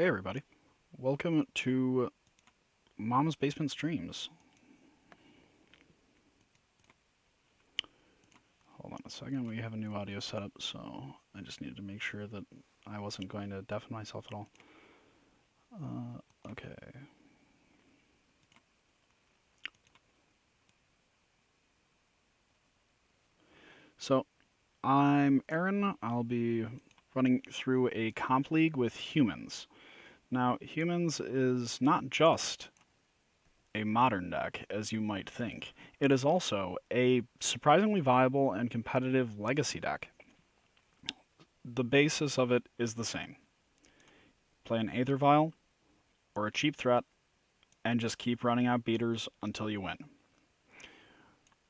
Hey everybody, welcome to Mom's Basement Streams. Hold on a second, we have a new audio setup, so I just needed to make sure that I wasn't going to deafen myself at all. Okay. So, I'm Aaron. I'll be running through a comp league with humans. Now, humans is not just a modern deck, as you might think. It is also a surprisingly viable and competitive legacy deck. The basis of it is the same. Play an Aether Vial or a cheap threat and just keep running out beaters until you win.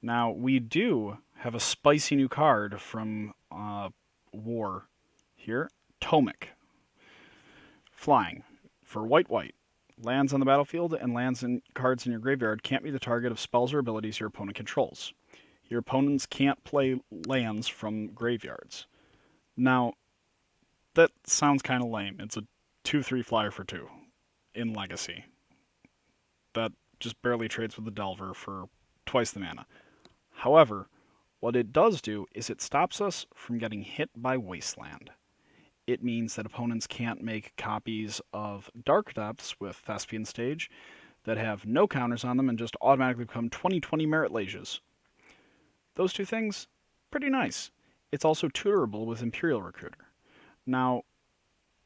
Now, we do have a spicy new card from War here, Tomik. Flying for white. Lands on the battlefield and lands in cards in your graveyard can't be the target of spells or abilities your opponent controls. Your opponents can't play lands from graveyards. Now, that sounds kind of lame. It's a 2/3 flyer for 2 in Legacy. That just barely trades with the Delver for twice the mana. However, what it does do is it stops us from getting hit by Wasteland. It means that opponents can't make copies of Dark Depths with Thespian Stage that have no counters on them and just automatically become 20/20 Merit Lages. Those two things, pretty nice. It's also tutorable with Imperial Recruiter. Now,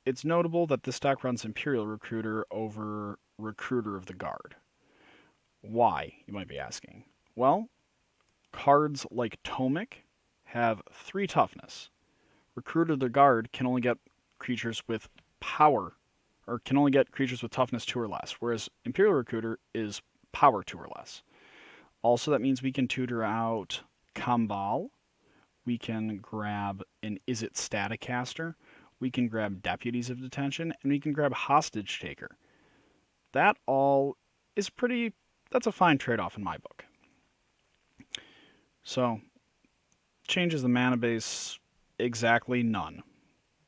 it's notable that this deck runs Imperial Recruiter over Recruiter of the Guard. Why, you might be asking? Well, cards like Tomik have 3 toughness. Recruiter of the Guard can only get creatures with power, or can only get creatures with toughness 2 or less, whereas Imperial Recruiter is power 2 or less. Also, that means we can tutor out Kambal, we can grab an Is It Staticaster, we can grab Deputies of Detention, and we can grab Hostage Taker. That all is that's a fine trade-off in my book. So, changes the mana base exactly none.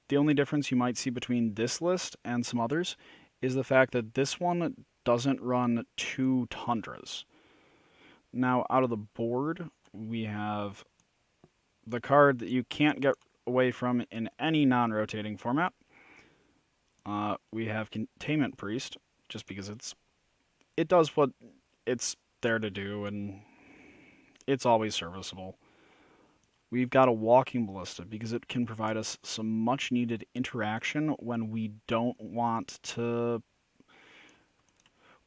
The only difference you might see between this list and some others is the fact that this one doesn't run 2 Tundras. Now, out of the board, we have the card that you can't get away from in any non-rotating format. We have Containment Priest, just because it does what it's there to do, and it's always serviceable. We've got a Walking Ballista because it can provide us some much needed interaction when we don't want to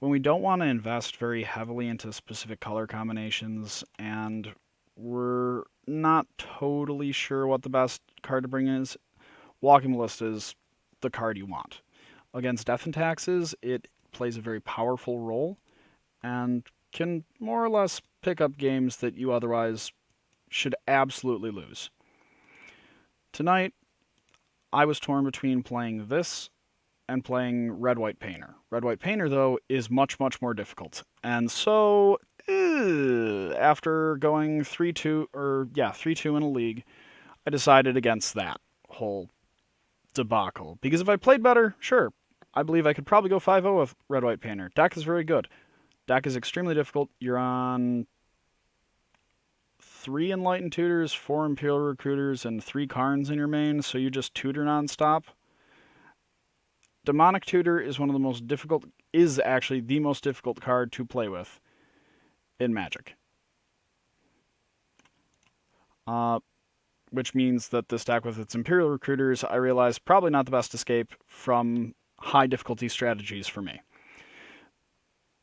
invest very heavily into specific color combinations and we're not totally sure what the best card to bring is. Walking Ballista is the card you want. Against Death and Taxes, it plays a very powerful role and can more or less pick up games that you otherwise should absolutely lose. Tonight, I was torn between playing this and playing Red-White Painter. Red-White Painter, though, is much more difficult. And so, after going 3-2 in a league, I decided against that whole debacle. Because if I played better, sure, I believe I could probably go 5-0 with Red-White Painter. Deck is very good. Deck is extremely difficult. You're on 3 Enlightened Tutors, 4 Imperial Recruiters, and 3 Karns in your main, so you just tutor nonstop. Demonic Tutor is actually the most difficult card to play with in Magic. Which means that this deck with its Imperial Recruiters, I realize, probably not the best escape from high difficulty strategies for me.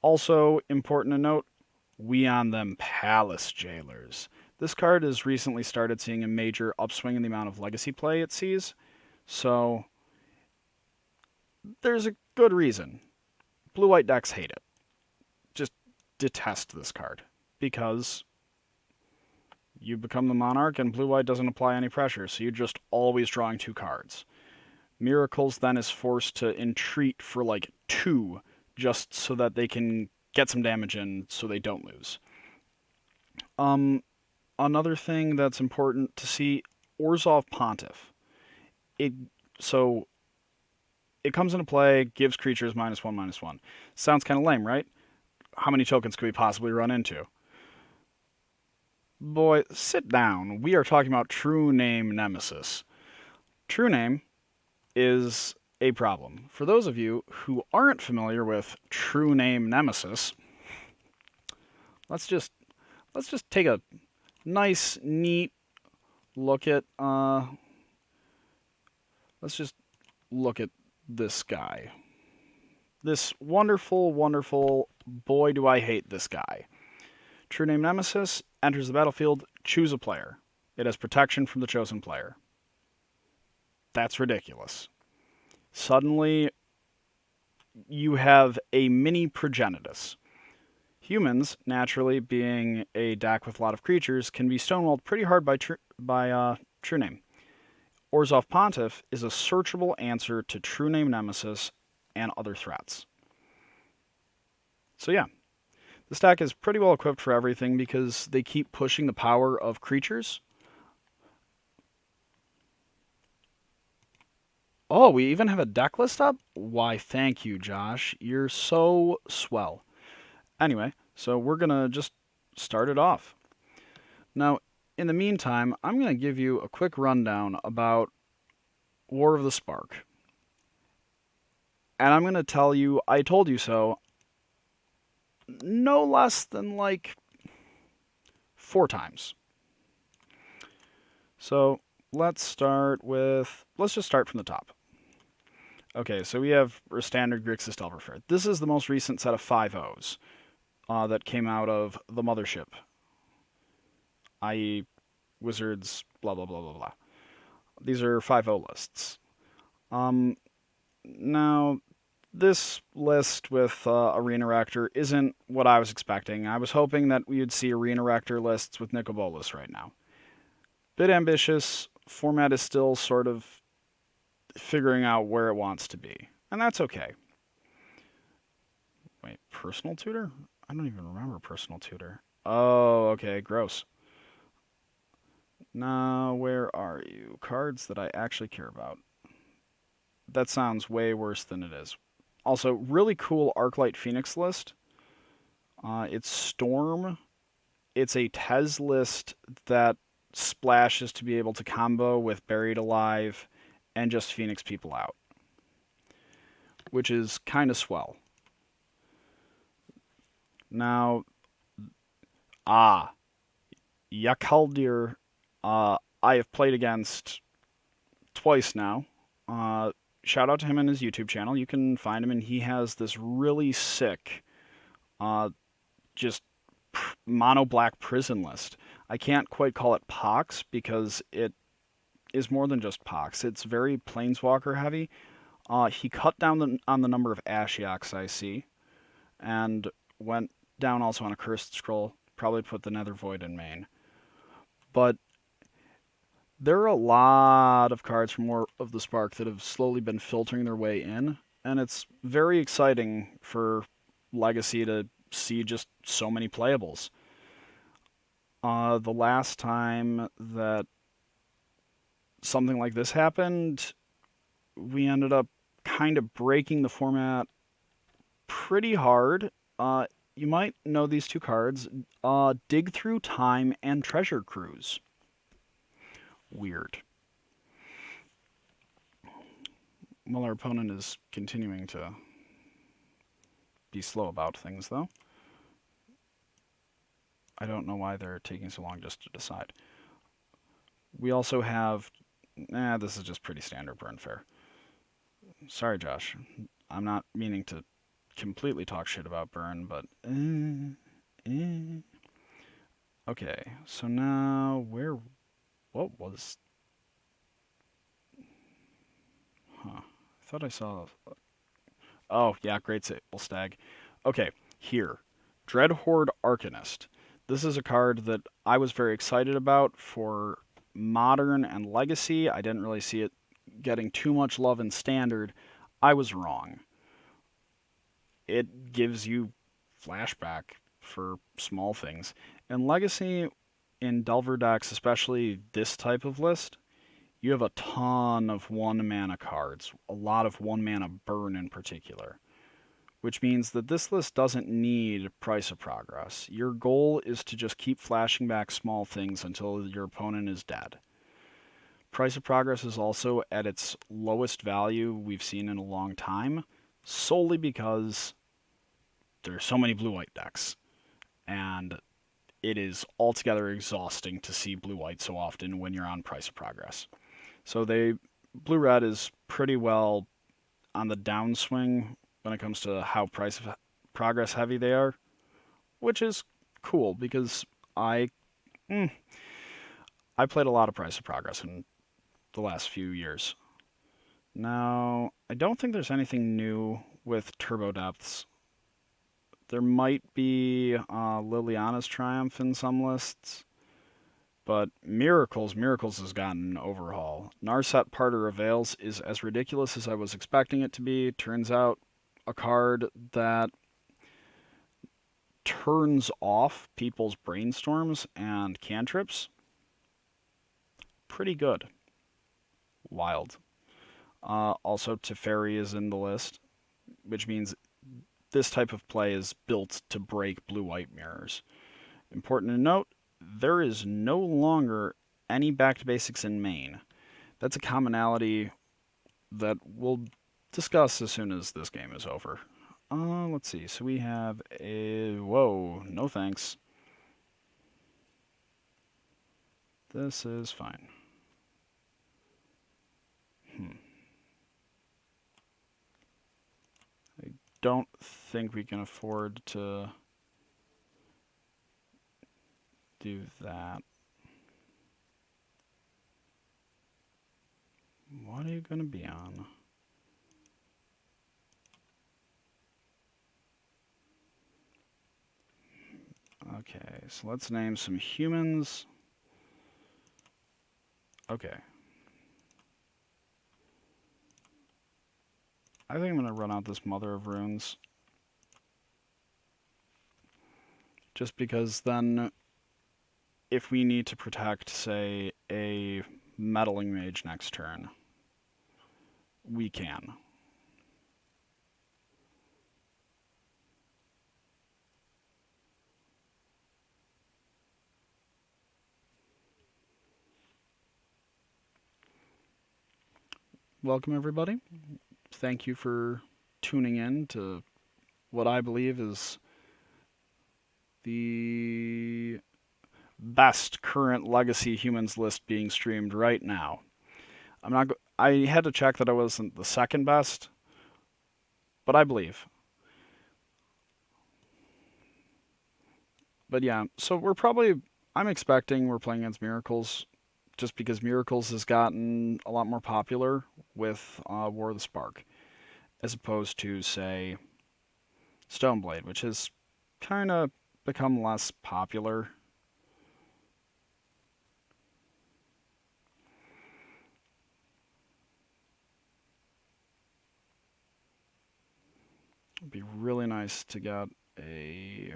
Also, important to note, we on them Palace Jailers. This card has recently started seeing a major upswing in the amount of legacy play it sees, so there's a good reason. Blue-white decks hate it. Just detest this card, because you become the Monarch and blue-white doesn't apply any pressure, so you're just always drawing 2 cards. Miracles then is forced to entreat for like 2, just so that they can get some damage in so they don't lose. Another thing that's important to see, Orzhov Pontiff. It it comes into play, gives creatures -1/-1. Sounds kind of lame, right? How many tokens could we possibly run into? Boy, sit down. We are talking about True Name Nemesis. True Name is a problem. For those of you who aren't familiar with True Name Nemesis, let's just take a nice, neat look at let's just look at this guy. This wonderful, wonderful, boy do I hate this guy. True Name Nemesis enters the battlefield, choose a player. It has protection from the chosen player. That's ridiculous. Suddenly, you have a mini Progenitus. Humans, naturally being a deck with a lot of creatures, can be stonewalled pretty hard by True Name. Orzhov Pontiff is a searchable answer to True Name Nemesis and other threats. So yeah, this deck is pretty well equipped for everything because they keep pushing the power of creatures. Oh, we even have a deck list up? Why, thank you, Josh. You're so swell. Anyway, so we're going to just start it off. Now, in the meantime, I'm going to give you a quick rundown about War of the Spark. And I'm going to tell you, I told you so, no less than like 4 times. So let's just start from the top. Okay, so we have our standard Grixis Delverfair. This is the most recent set of 5-0s that came out of the mothership, i.e. Wizards, blah, blah, blah, blah, blah. These are 5-0 lists. Now, this list with Arena Rector isn't what I was expecting. I was hoping that we would see Arena Rector lists with Nicol Bolas right now. Bit ambitious. Format is still sort of figuring out where it wants to be. And that's okay. Wait, Personal Tutor? I don't even remember Personal Tutor. Oh, okay, gross. Now, where are you? Cards that I actually care about. That sounds way worse than it is. Also, really cool Arclight Phoenix list. It's Storm. It's a Tez list that splashes to be able to combo with Buried Alive and just Phoenix people out, which is kind of swell. Now, Yakaldir, I have played against twice now. Shout out to him and his YouTube channel. You can find him, and he has this really sick, just mono black prison list. I can't quite call it Pox because it is more than just Pox. It's very Planeswalker heavy. He cut down on the number of Ashioks I see, and went down also on a Cursed Scroll. Probably put the Nether Void in main. But there are a lot of cards from War of the Spark that have slowly been filtering their way in, and it's very exciting for Legacy to see just so many playables. The last time that something like this happened, we ended up kind of breaking the format pretty hard. You might know these 2 cards, Dig Through Time and Treasure Cruise. Weird. Well, our opponent is continuing to be slow about things, though. I don't know why they're taking so long just to decide. We also have... this is just pretty standard burn fare. Sorry, Josh. I'm not meaning to completely talk shit about burn, but... Okay, so now where... What was... Huh. I thought I saw... Oh, yeah, Great Sable Stag. Okay, here. Dreadhorde Arcanist. This is a card that I was very excited about for Modern and Legacy. I didn't really see it getting too much love in Standard. I was wrong. It gives you flashback for small things. In Legacy, in Delver decks, especially this type of list, you have a ton of 1-mana cards, a lot of 1-mana burn in particular, which means that this list doesn't need Price of Progress. Your goal is to just keep flashing back small things until your opponent is dead. Price of Progress is also at its lowest value we've seen in a long time, solely because there are so many blue-white decks, and it is altogether exhausting to see blue-white so often when you're on Price of Progress. So blue-red is pretty well on the downswing when it comes to how Price of Progress heavy they are, which is cool because I played a lot of Price of Progress in the last few years. Now, I don't think there's anything new with Turbo Depths. There might be Liliana's Triumph in some lists, but Miracles has gotten an overhaul. Narset Parter of Veils is as ridiculous as I was expecting it to be. Turns out a card that turns off people's brainstorms and cantrips. Pretty good. Wild. Also, Teferi is in the list, which means this type of play is built to break blue-white mirrors. Important to note, there is no longer any back to basics in main. That's a commonality that we'll discuss as soon as this game is over. Let's see. So we have a... Whoa, no thanks. This is fine. I don't think we can afford to do that. What are you going to be on? Okay, so let's name some humans. Okay. I think I'm going to run out this Mother of Runes. Just because then, if we need to protect, say, a Meddling Mage next turn, we can. Welcome, everybody. Thank you for tuning in to what I believe is the best current Legacy Humans list being streamed right now. I had to check that I wasn't the second best, but I believe. But yeah, so I'm expecting we're playing against Miracles, just because Miracles has gotten a lot more popular with War of the Spark, as opposed to, say, Stoneblade, which has kind of become less popular. It'd be really nice to get a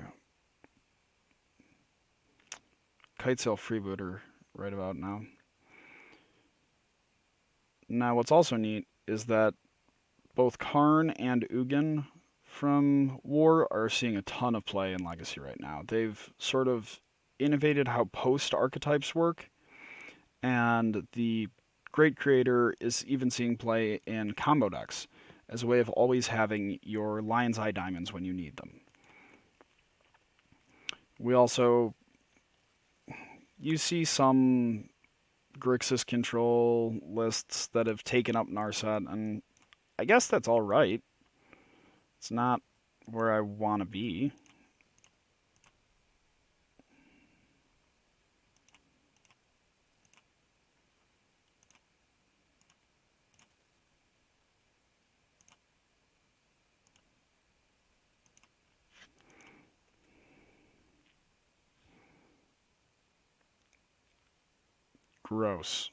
Kitesail freebooter right about now. Now, what's also neat is that both Karn and Ugin from War are seeing a ton of play in Legacy right now. They've sort of innovated how post archetypes work, and the Great Creator is even seeing play in combo decks as a way of always having your Lion's Eye diamonds when you need them. You see some Grixis control lists that have taken up Narset, and I guess that's all right. It's not where I want to be. Gross.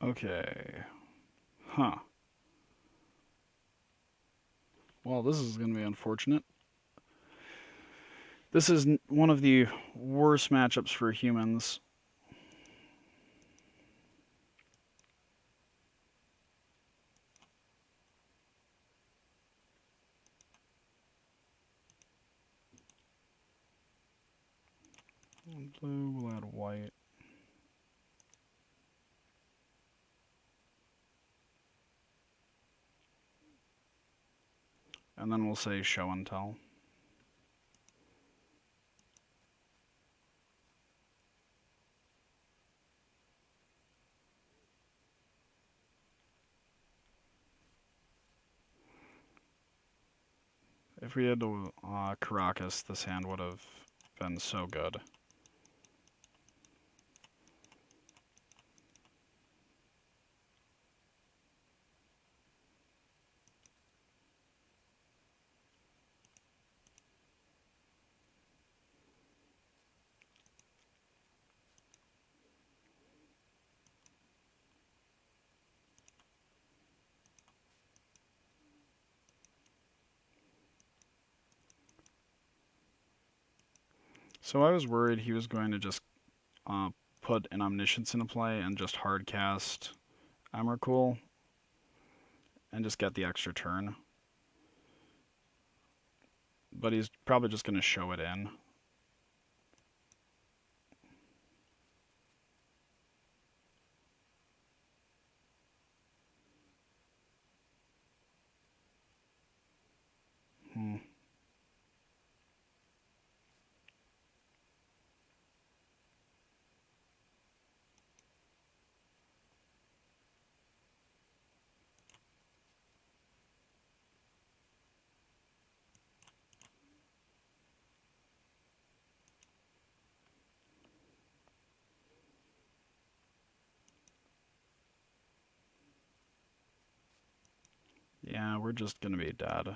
Okay. Huh. Well, this is going to be unfortunate. This is one of the worst matchups for humans. Blue, we'll add white. And then we'll say show and tell. If we had to Caracas, this hand would have been so good. So I was worried he was going to just put an Omniscience into play and just hard cast Emrakul and just get the extra turn. But he's probably just going to show it in. Hmm. Yeah, we're just going to be dead.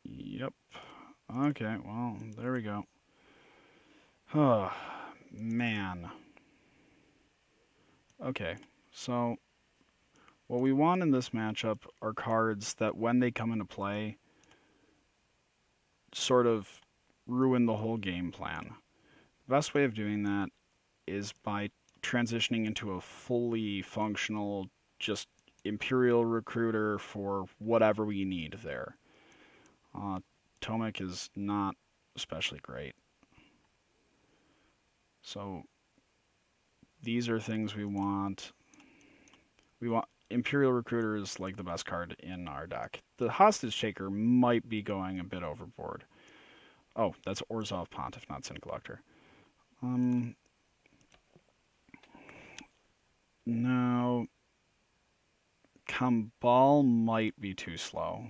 Yep. Okay, well, there we go. Oh, man. Okay, so what we want in this matchup are cards that, when they come into play, sort of ruin the whole game plan. The best way of doing that is by transitioning into a fully functional, just Imperial Recruiter for whatever we need there. Tomik is not especially great. So these are things we want. We want Imperial Recruiter is like the best card in our deck. The Hostage Taker might be going a bit overboard. Oh, that's Orzhov Pontiff, not Sin Collector. No, Kambal might be too slow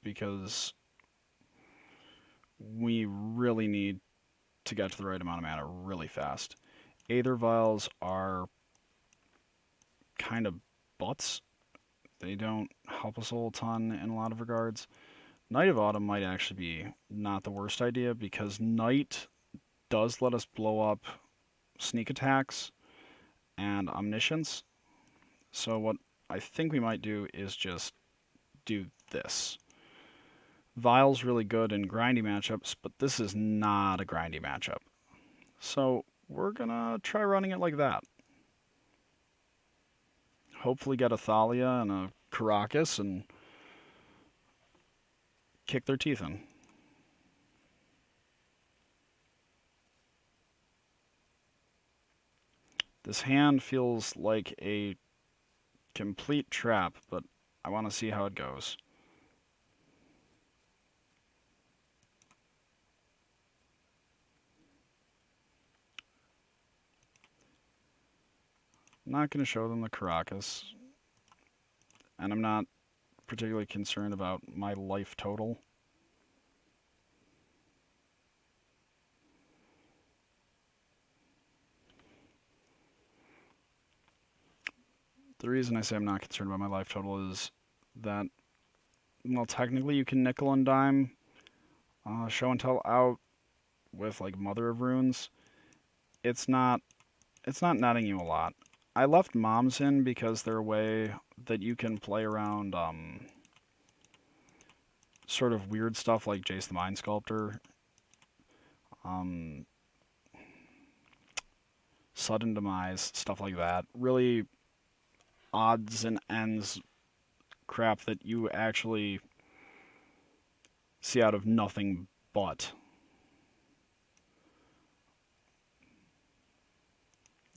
because we really need to get to the right amount of mana really fast. Aether Vials are kind of butts. They don't help us a whole ton in a lot of regards. Knight of Autumn might actually be not the worst idea because Knight does let us blow up sneak attacks and Omniscience. So what I think we might do is just do this. Vial's really good in grindy matchups, but this is not a grindy matchup. So we're gonna try running it like that. Hopefully get a Thalia and a Caracas and kick their teeth in. This hand feels like a complete trap, but I want to see how it goes. I'm not going to show them the Caracas, and I'm not particularly concerned about my life total. The reason I say I'm not concerned about my life total is that, well, technically you can nickel and dime show and tell out with like Mother of Runes, it's not netting you a lot. I left moms in because they're a way that you can play around sort of weird stuff like Jace the Mind Sculptor, um, Sudden Demise, stuff like that. Really odds and ends crap that you actually see out of nothing but.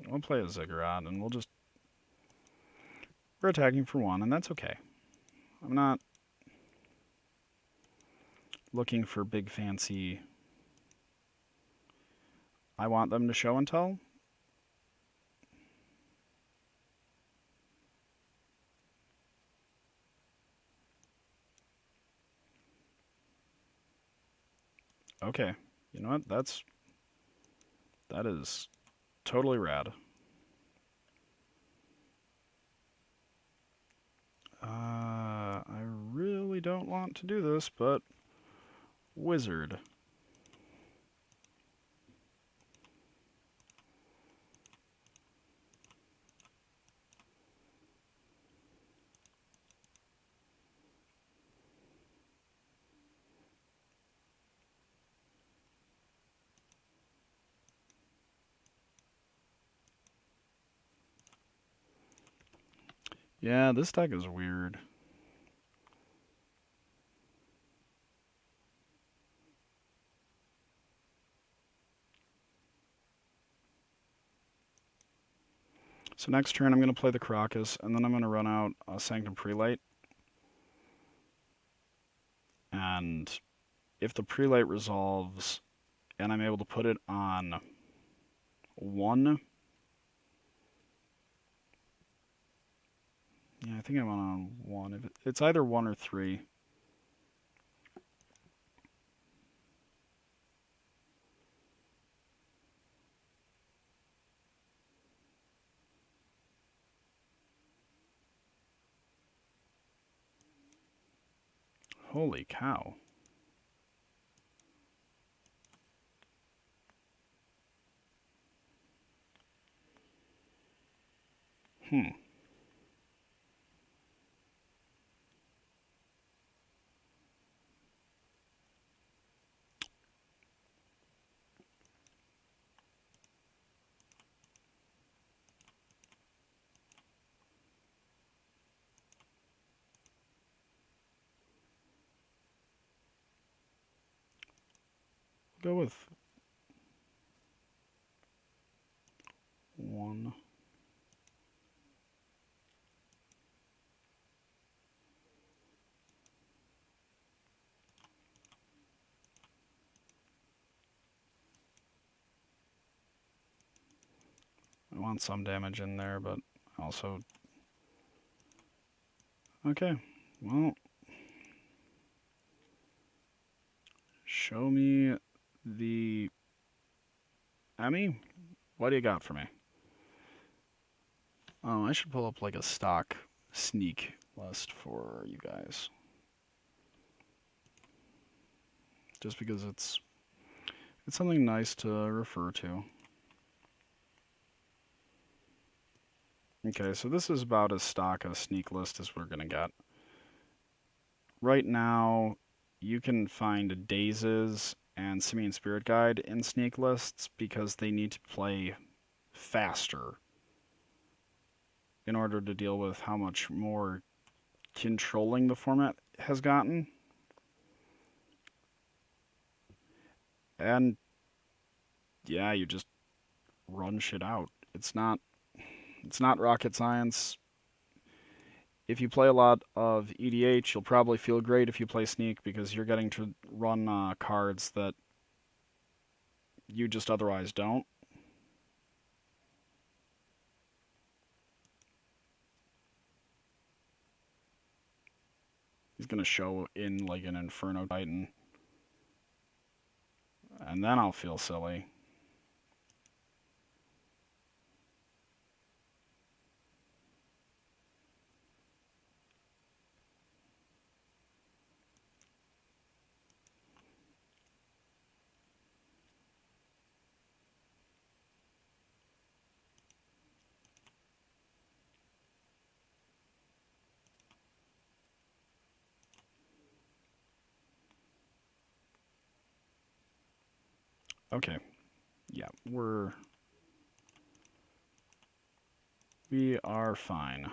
We'll play a Ziggurat, and we're attacking for 1, and that's okay. I'm not looking for big fancy. I want them to show and tell. Okay, you know what? That is totally rad. I really don't want to do this, but wizard. Yeah, this deck is weird. So next turn I'm going to play the Crocus, and then I'm going to run out a Sanctum Prelate. And if the Prelate resolves, and I'm able to put it on 1... Yeah, I think I'm on 1. It's either 1 or 3. Holy cow. Hmm. Go with 1. I want some damage in there, but also... Okay, well... Show me the... Emmy? What do you got for me? Oh, I should pull up like a stock sneak list for you guys. Just because it's something nice to refer to. Okay, so this is about as stock a sneak list as we're gonna get. Right now, you can find Dazes and Simian Spirit Guide in sneak lists because they need to play faster in order to deal with how much more controlling the format has gotten. And yeah, you just run shit out. It's not rocket science. If you play a lot of EDH, you'll probably feel great if you play Sneak because you're getting to run cards that you just otherwise don't. He's going to show in like an Inferno Titan. And then I'll feel silly. Okay. Yeah, we are fine.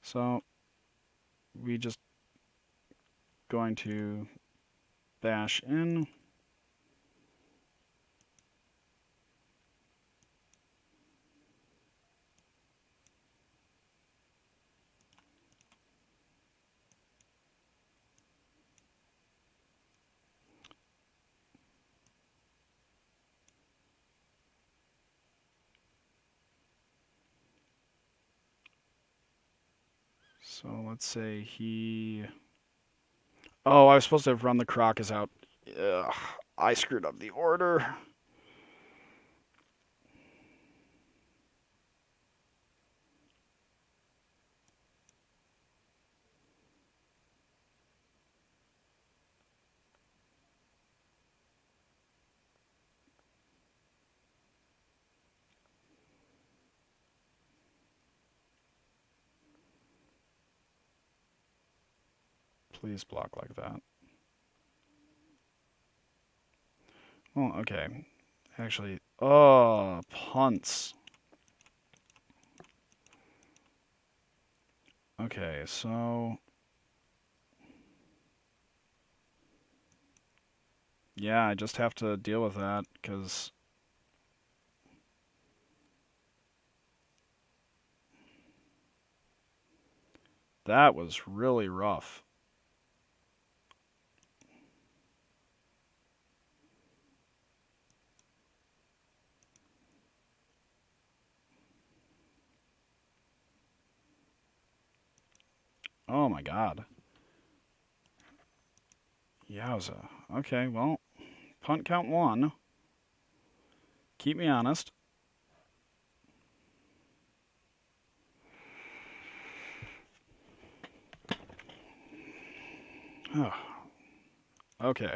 So we just going to bash in. So let's say he... Oh, I was supposed to have run the Crocus out. Ugh, I screwed up the order. Please block like that. Well, okay. Actually, oh, punts. Okay, so... Yeah, I just have to deal with that, because... That was really rough. Oh my god. Yowza. Okay, well, punt count 1. Keep me honest. Oh, okay.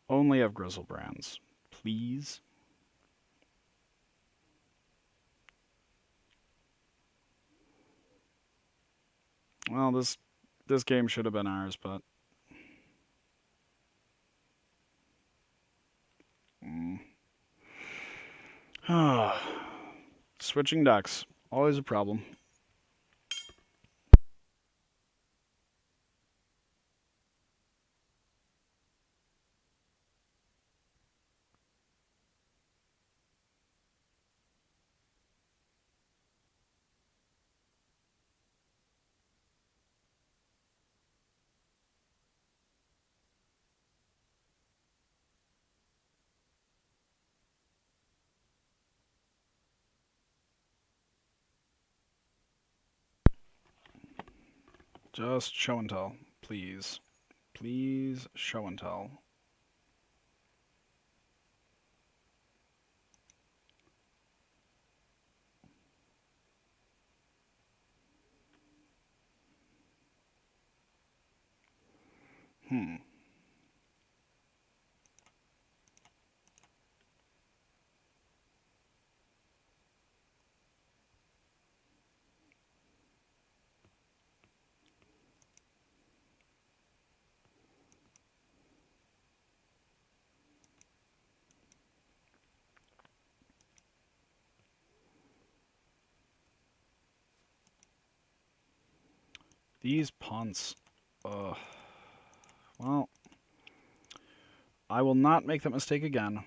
Only have Grizzlebrands. Please? Well, this game should have been ours, but... Switching decks. Always a problem. Just show and tell, please. Please show and tell. Hmm. These punts. Ugh. Well, I will not make that mistake again.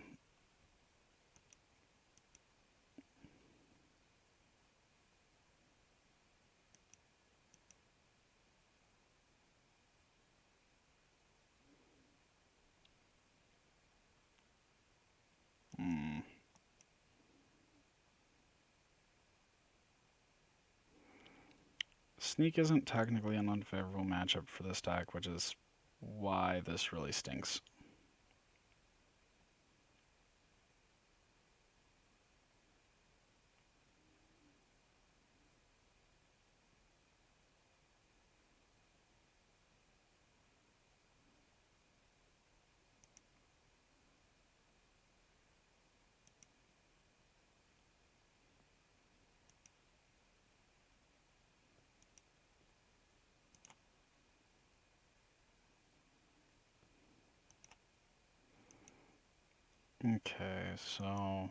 Hmm. Sneak isn't technically an unfavorable matchup for this deck, which is why this really stinks. Okay, so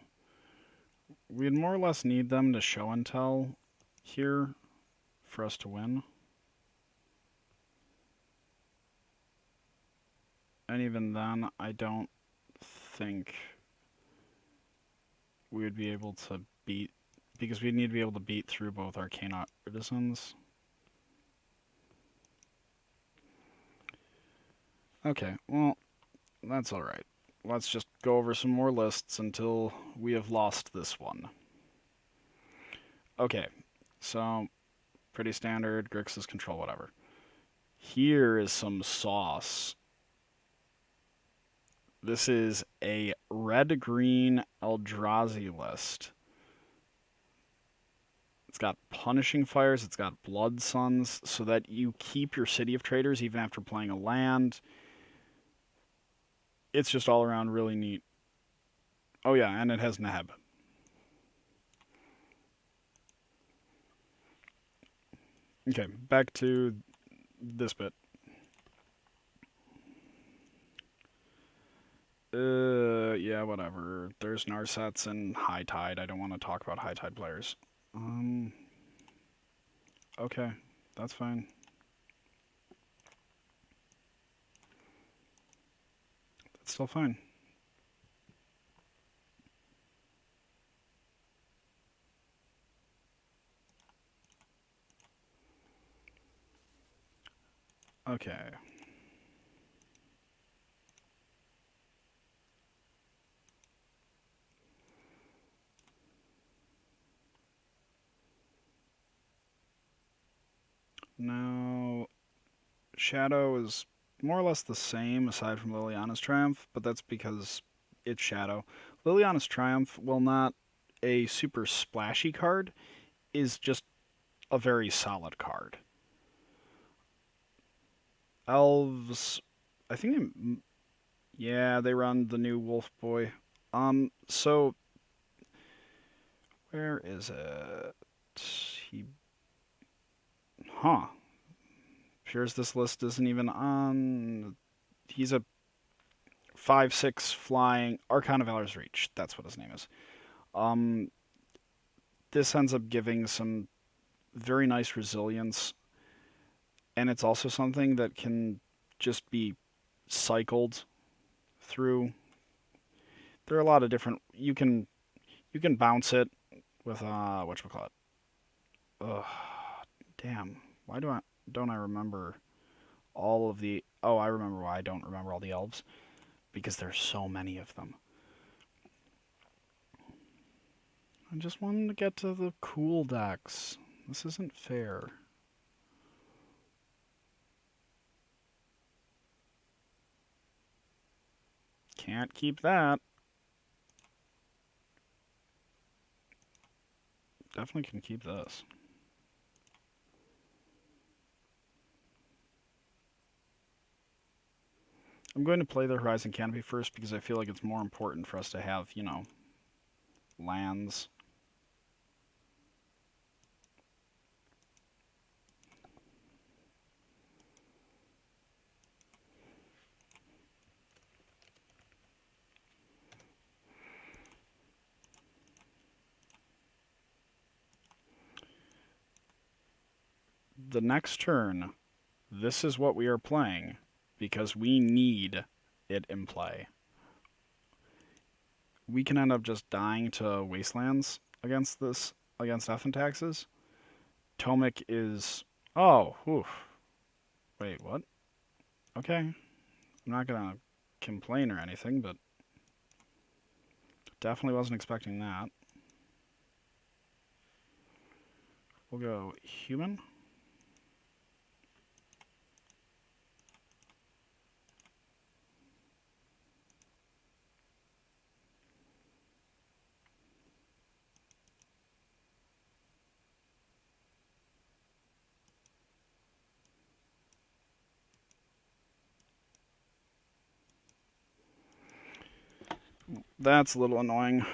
we'd more or less need them to show and tell here for us to win. And even then, I don't think we would be able to beat, because we'd need to be able to beat through both Arcane Artisans. Okay, well, that's alright. Let's just go over some more lists until we have lost this one. Okay, so pretty standard, Grixis control, whatever. Here is some sauce. This is a red-green Eldrazi list. It's got Punishing Fires, it's got Blood Suns, so that you keep your City of Traders even after playing a land. It's just all around really neat. Oh yeah, and it has Neheb. Okay, back to this bit. Yeah, whatever. There's Narsets and High Tide. I don't want to talk about High Tide players. Okay, that's fine. That's still fine. Okay. Now, Shadow is more or less the same aside from Liliana's Triumph, but that's because it's Shadow. Liliana's Triumph, while not a super splashy card, is just a very solid card. Elves, I think yeah, they run the new Wolf Boy. So where is it? He, huh? Appears this list isn't even on. He's a 5/6 flying Archon of Valor's Reach. That's what his name is. Um, this ends up giving some very nice resilience, and it's also something that can just be cycled through. There are a lot of different. You can bounce it with whatchamacallit. Ugh, damn. Why don't I remember all of the? Oh, I remember why I don't remember all the elves, because there's so many of them. I just wanted to get to the cool decks. This isn't fair. Can't keep that. Definitely can keep this. I'm going to play the Horizon Canopy first because I feel like it's more important for us to have, lands. The next turn, this is what we are playing because we need it in play. We can end up just dying to Wastelands against F and taxes. Tomik is. Oh, oof. Wait, what? Okay. I'm not gonna complain or anything, but definitely wasn't expecting that. We'll go human. That's a little annoying.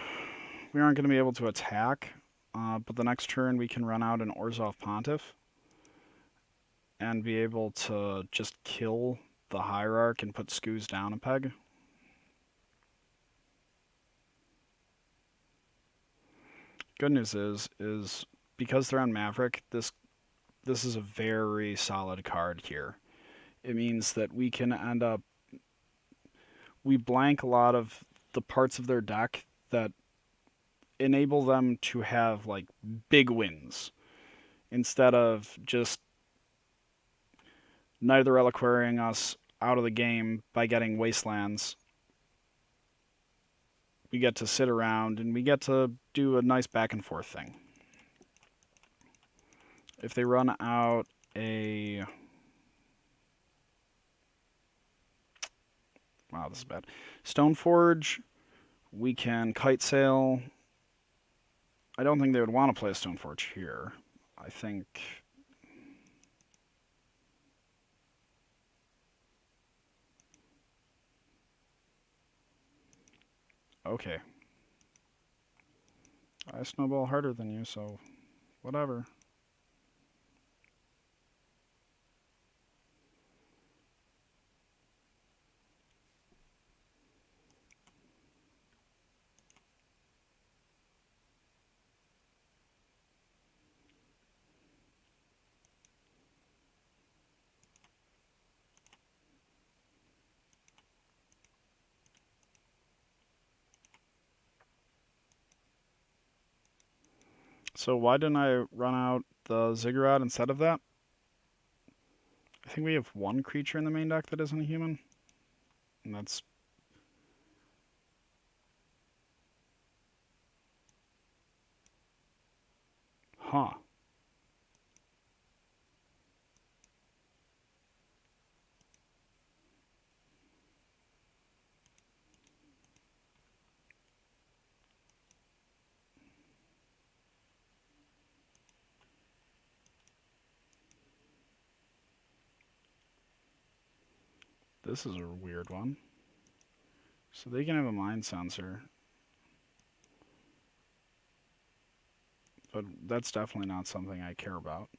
We aren't going to be able to attack, but the next turn we can run out an Orzhov Pontiff and be able to just kill the Hierarch and put Skoos down a peg. Good news is because they're on Maverick, this is a very solid card here. It means that we can end up we blank a lot of the parts of their deck that enable them to have like big wins instead of just neither reliquarying us out of the game by getting wastelands. We get to sit around and we get to do a nice back and forth thing. If they run out a... Wow, this is bad. Stoneforge, we can kite sail. I don't think they would want to play a Stoneforge here. I think... Okay. I snowball harder than you, so whatever. So why didn't I run out the Ziggurat instead of that? I think we have one creature in the main deck that isn't a human. And that's... Huh. This is a weird one. So they can have a mind sensor. But that's definitely not something I care about.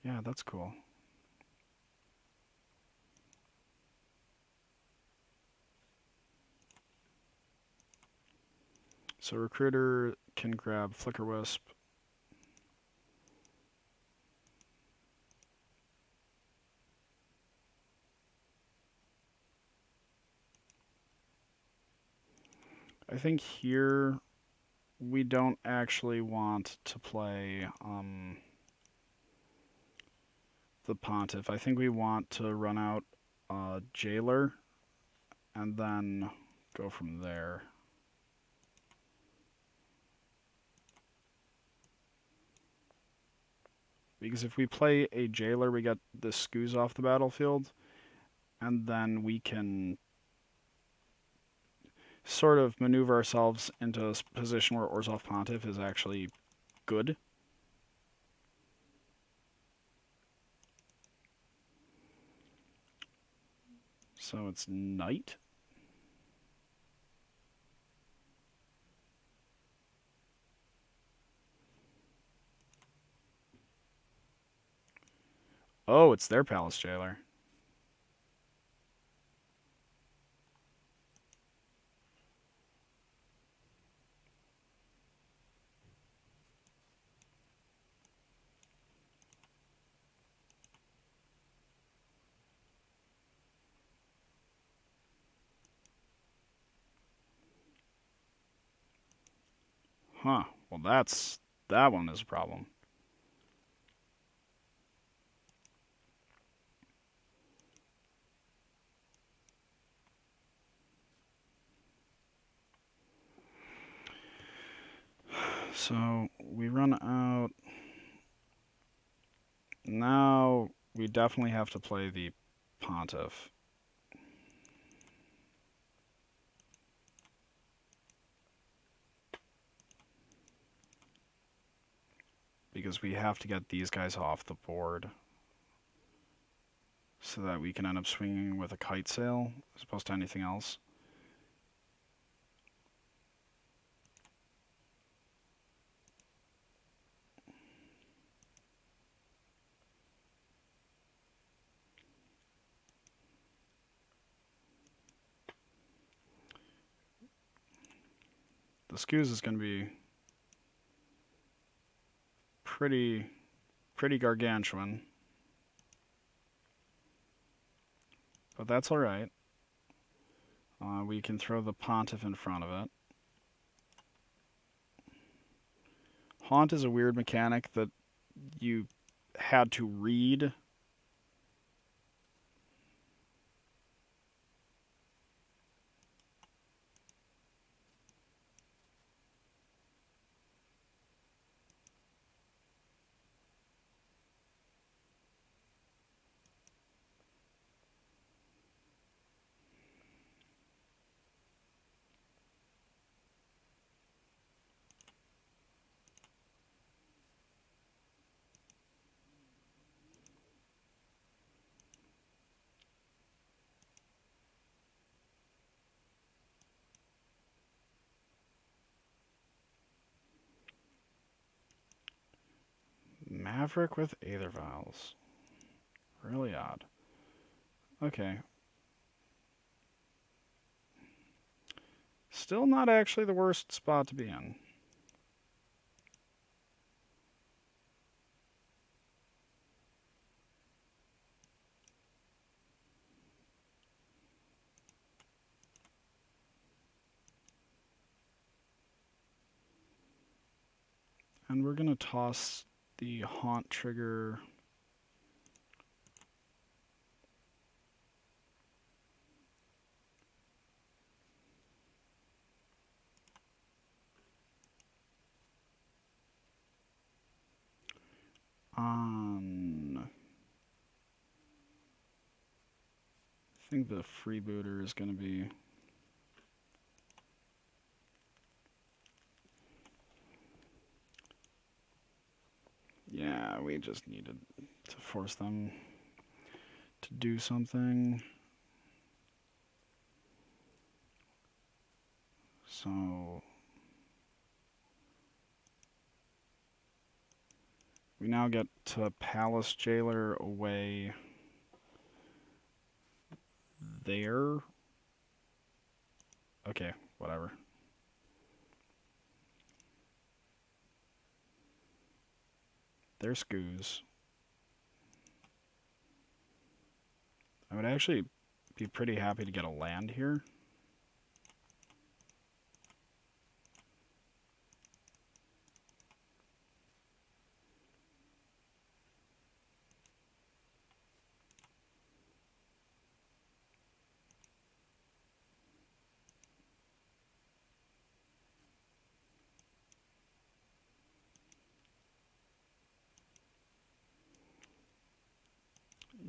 Yeah, that's cool. So Recruiter can grab Flicker Wisp. I think here we don't actually want to play the Pontiff. I think we want to run out Jailer and then go from there. Because if we play a Jailer, we get the Skoos off the battlefield, and then we can sort of maneuver ourselves into a position where Orzhov Pontiff is actually good. So it's Knight. Oh, it's their Palace Jailer. Huh. Well, that one is a problem. So we run out. Now we definitely have to play the Pontiff. Because we have to get these guys off the board so that we can end up swinging with a kite sail as opposed to anything else. Scoos is going to be pretty gargantuan. But that's alright. We can throw the Pontiff in front of it. Haunt is a weird mechanic that you had to read. Maverick with Aether Vials. Really odd. Okay. Still not actually the worst spot to be in. And we're going to toss the Haunt trigger. On. I think the freebooter is going to be. Yeah, we just needed to force them to do something. So we now get to Palace Jailer away there. Okay, whatever. There's Scoos. I would actually be pretty happy to get a land here.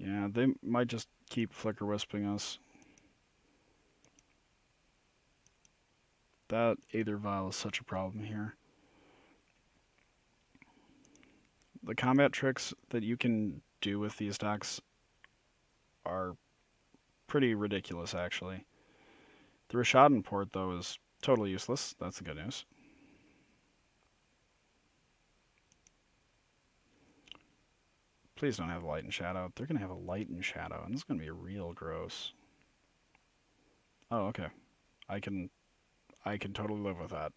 Yeah, they might just keep Flicker Wisping us. That Aether Vial is such a problem here. The combat tricks that you can do with these decks are pretty ridiculous, actually. The Rishadan port, though, is totally useless. That's the good news. Please don't have Light and Shadow. They're going to have a Light and Shadow, and this is going to be real gross. Oh, okay. I can totally live with that.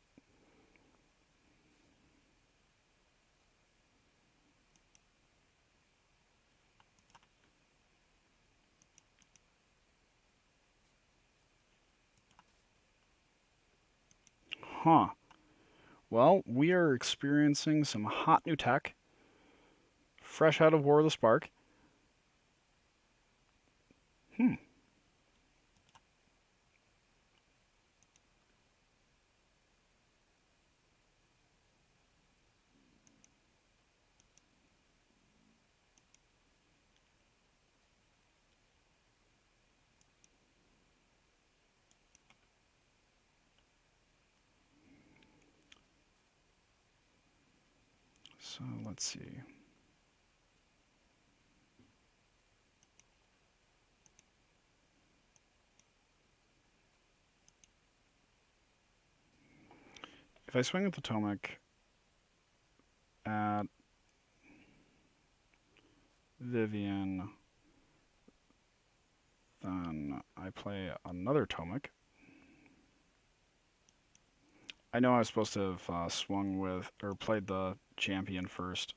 Huh. Well, we are experiencing some hot new tech. Fresh out of War of the Spark. So let's see. If I swing with the Tomik at Vivian, then I play another Tomik. I know I was supposed to have swung with, or played the champion first.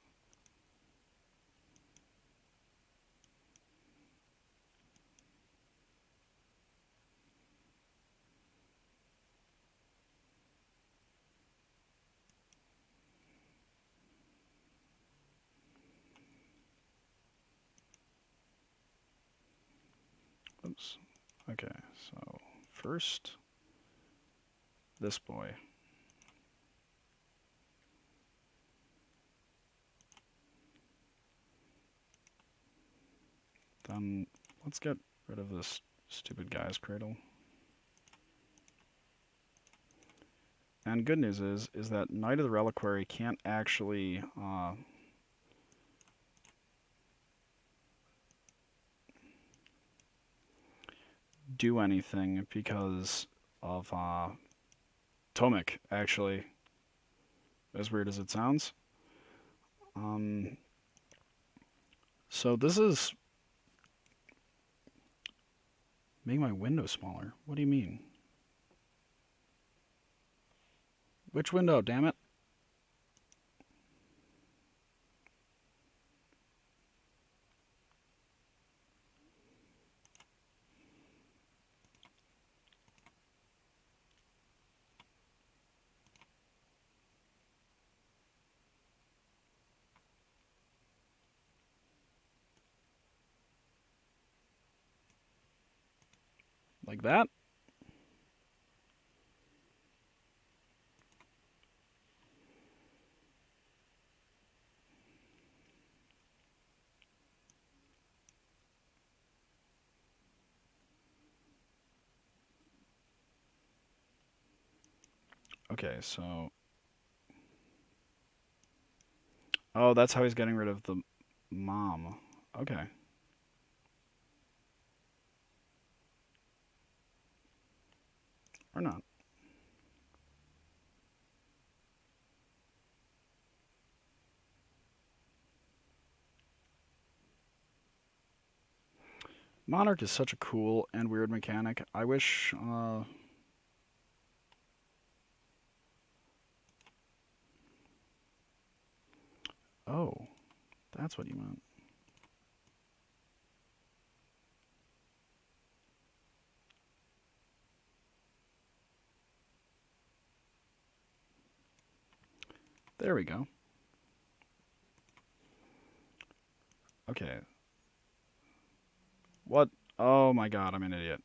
Oops. Okay, so first, this boy. Then let's get rid of this stupid guy's cradle. And good news is that Knight of the Reliquary can't actually do anything because of tomik, actually, as weird as it sounds. So this is make my window smaller. What do you mean? Which window, damn it? Like that? Okay, so... Oh, that's how he's getting rid of the mom. Okay. Or not. Monarch is such a cool and weird mechanic. I wish... Oh, that's what you meant. There we go. Okay. What? Oh my god, I'm an idiot.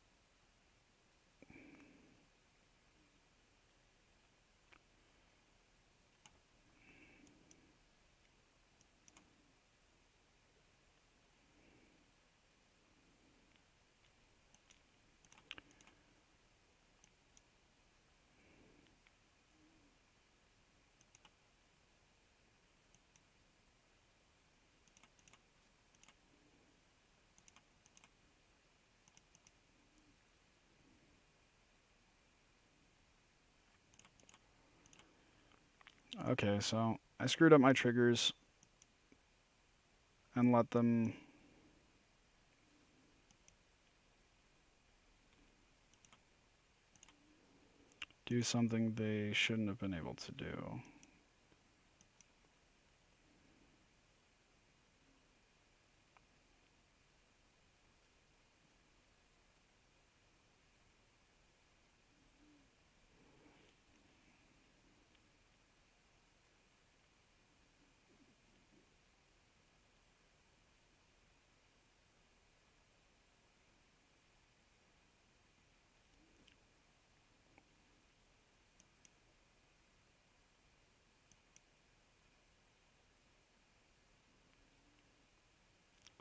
Okay, so I screwed up my triggers and let them do something they shouldn't have been able to do.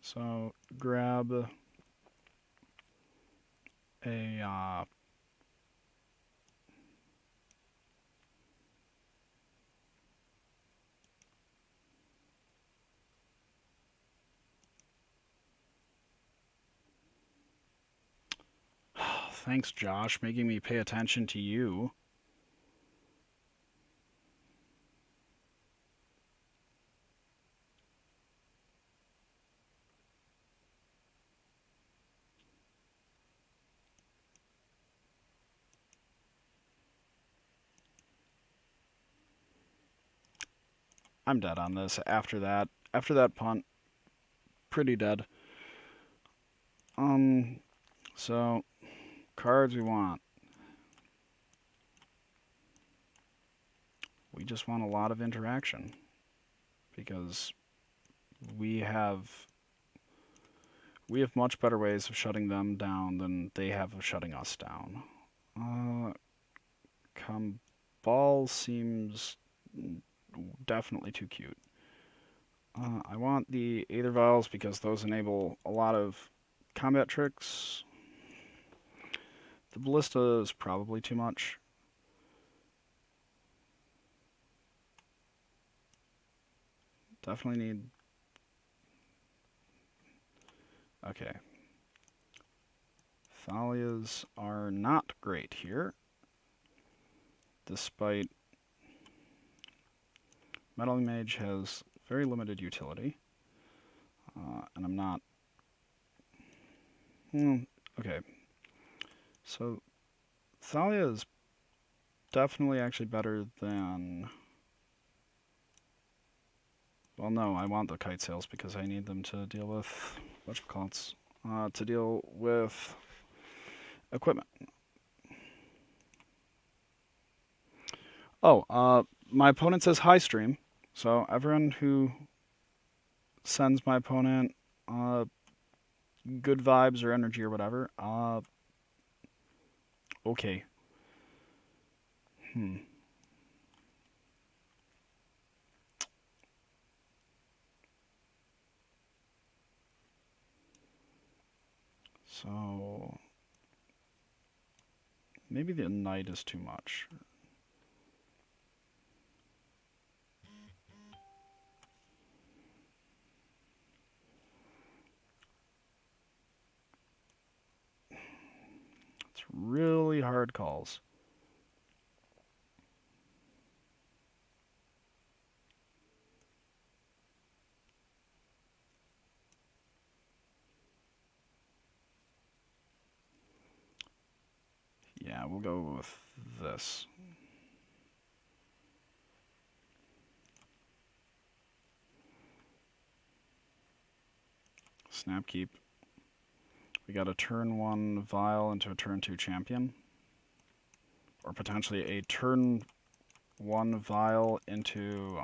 So grab a thanks, Josh, making me pay attention to you. I'm dead on this. After that punt, pretty dead. So cards we want. We just want a lot of interaction because we have we have much better ways of shutting them down than they have of shutting us down. Uh, Ball seems definitely too cute. I want the Aether Vials because those enable a lot of combat tricks. The Ballista is probably too much. Definitely need... Okay. Thalias are not great here, despite Metal Mage has very limited utility, and I'm not... okay, so Thalia is definitely actually better than... Well, no, I want the kite sails because I need them to deal with whatchamacallits, to deal with equipment. Oh, my opponent says hi stream, so everyone who sends my opponent good vibes or energy or whatever, okay. So maybe the knight is too much. It's really hard calls. Yeah, we'll go with this. Snap keep. We got a turn 1 Vial into a turn 2 champion. Or potentially a turn 1 Vial into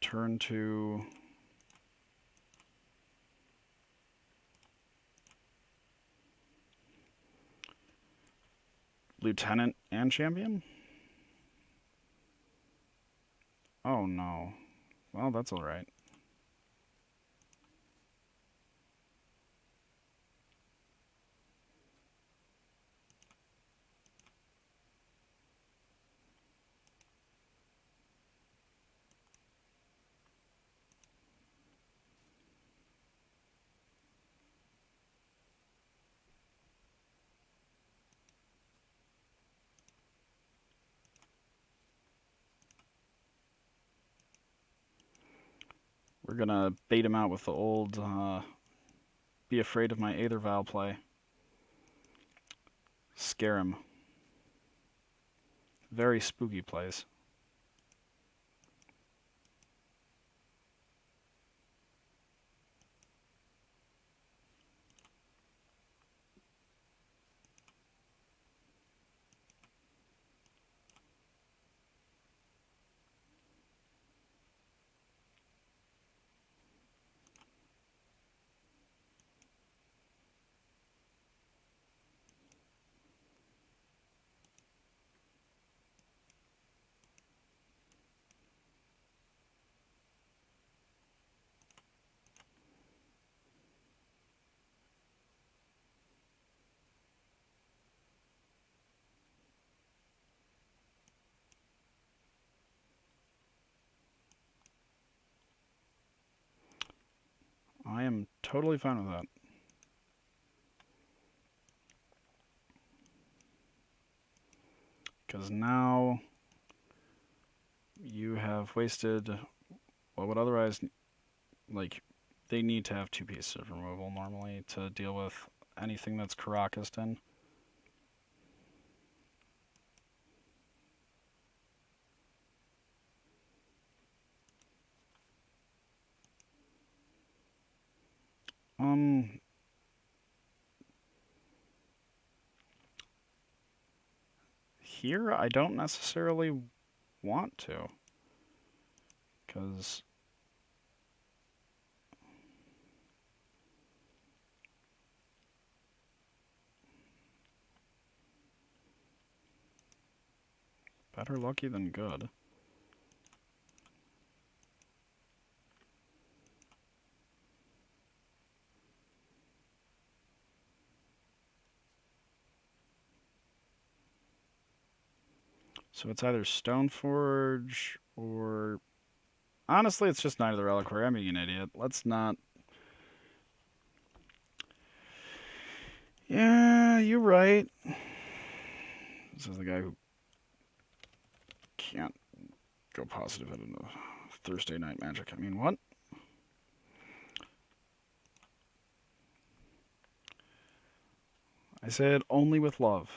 turn 2 Lieutenant and champion? Oh no. Well, that's alright. We're gonna bait him out with the old be afraid of my Aether Vial play. Scare him. Very spooky plays. I am totally fine with that. Because now you have wasted what would otherwise, like, they need to have 2 pieces of removal normally to deal with anything that's Karakas'd in. Here I don't necessarily want to, because better lucky than good. So it's either Stoneforge or... Honestly, it's just Knight of the Reliquary. I'm being an idiot. Let's not... Yeah, you're right. This is the guy who can't go positive at a Thursday night magic. I mean, what? I said only with love.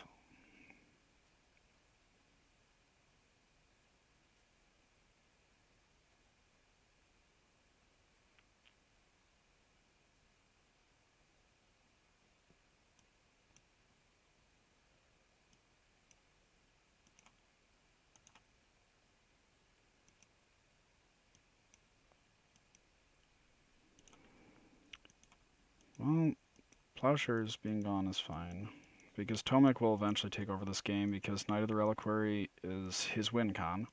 Well, Plowshares being gone is fine. Because Tomik will eventually take over this game because Knight of the Reliquary is his win con.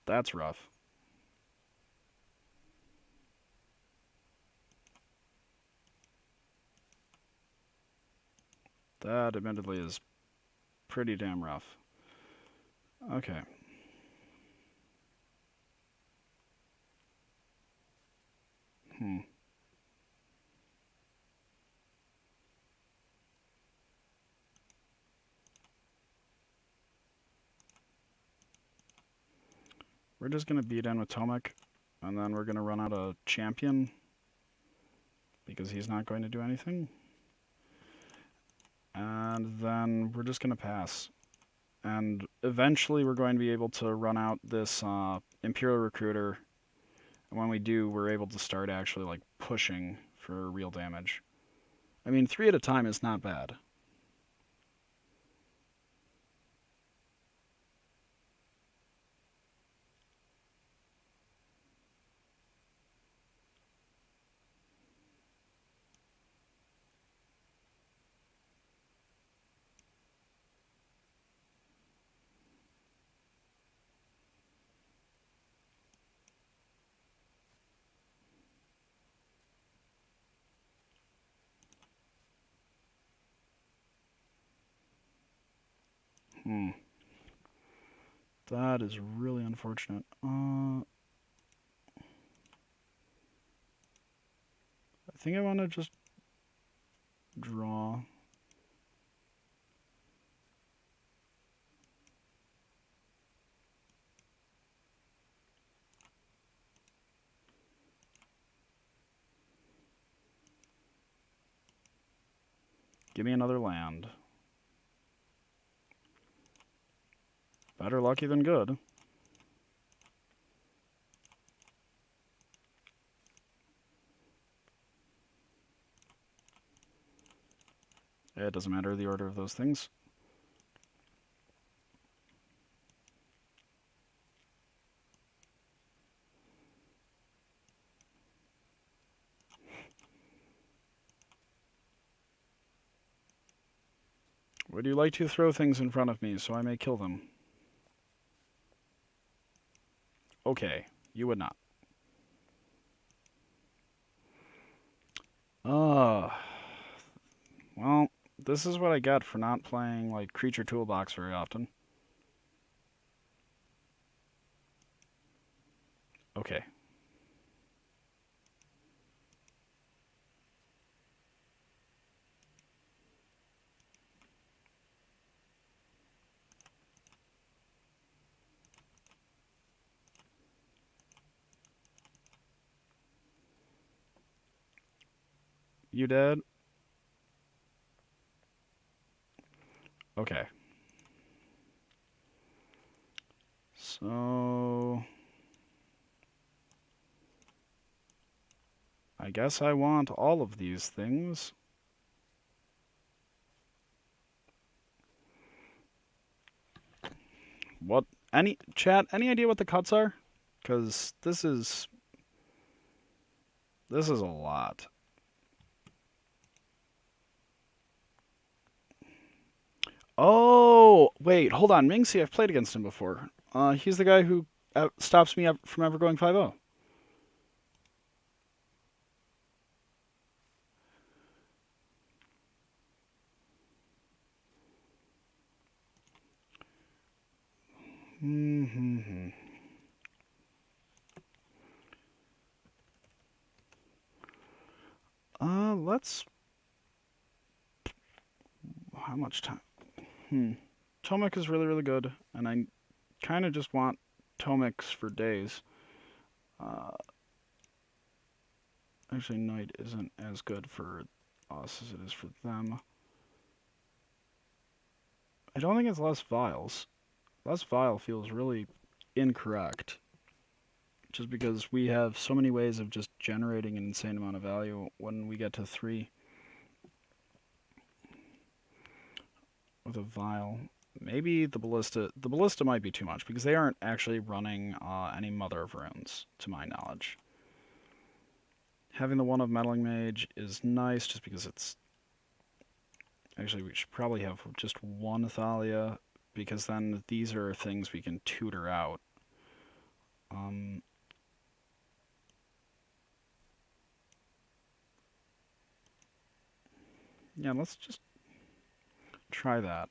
That's rough. That admittedly is pretty damn rough. Okay. Hmm. We're just going to beat in with Tomik, and then we're going to run out a champion because he's not going to do anything. And then we're just going to pass. And eventually we're going to be able to run out this Imperial Recruiter. And when we do, we're able to start actually like pushing for real damage. I mean, 3 at a time is not bad. Hmm. That is really unfortunate. I think I want to just draw. Give me another land. Better lucky than good. It doesn't matter the order of those things. Would you like to throw things in front of me so I may kill them? Okay, you would not. Well, this is what I get for not playing, like, Creature Toolbox very often. Okay. You dead? Okay. So I guess I want all of these things. What? Any chat? Any idea what the cuts are? Because this is a lot. Oh, wait, hold on. Mingxi, I've played against him before. He's the guy who stops me from ever going 5-0. Mm-hmm. Let's. How much time? Tomik is really, really good, and I kind of just want Tomiks for days. Actually, Knight isn't as good for us as it is for them. I don't think it's less vials. Less vial feels really incorrect. Just because we have so many ways of just generating an insane amount of value when we get to 3 with a vial. Maybe the ballista might be too much because they aren't actually running any Mother of Runes, to my knowledge. Having the one of Meddling Mage is nice just because it's... Actually, we should probably have just one Thalia because then these are things we can tutor out. Yeah, let's just try that.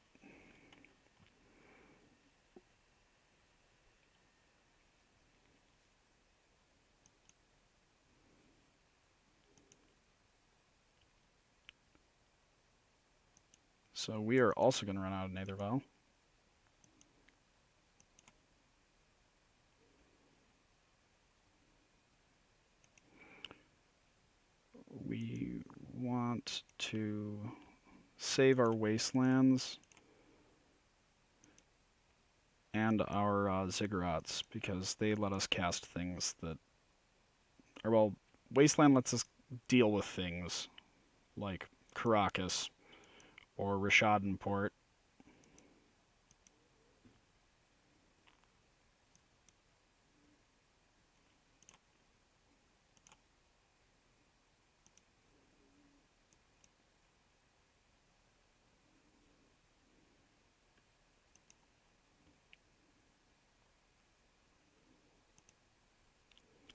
So we are also going to run out of Nether Vial. We want to save our wastelands and our ziggurats because they let us cast things that... Or, well, wasteland lets us deal with things like Caracas or Rishadenport.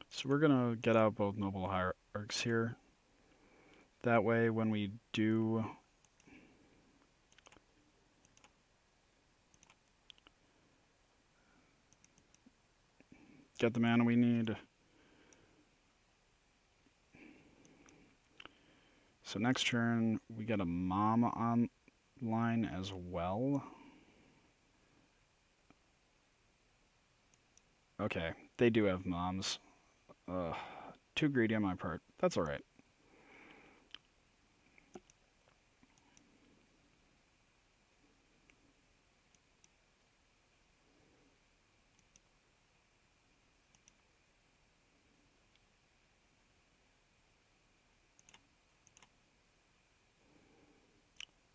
So we're going to get out both Noble Hierarchs here. That way, when we do get the mana we need... So next turn, we get a Mom online as well. Okay, they do have Moms. Too greedy on my part. That's alright.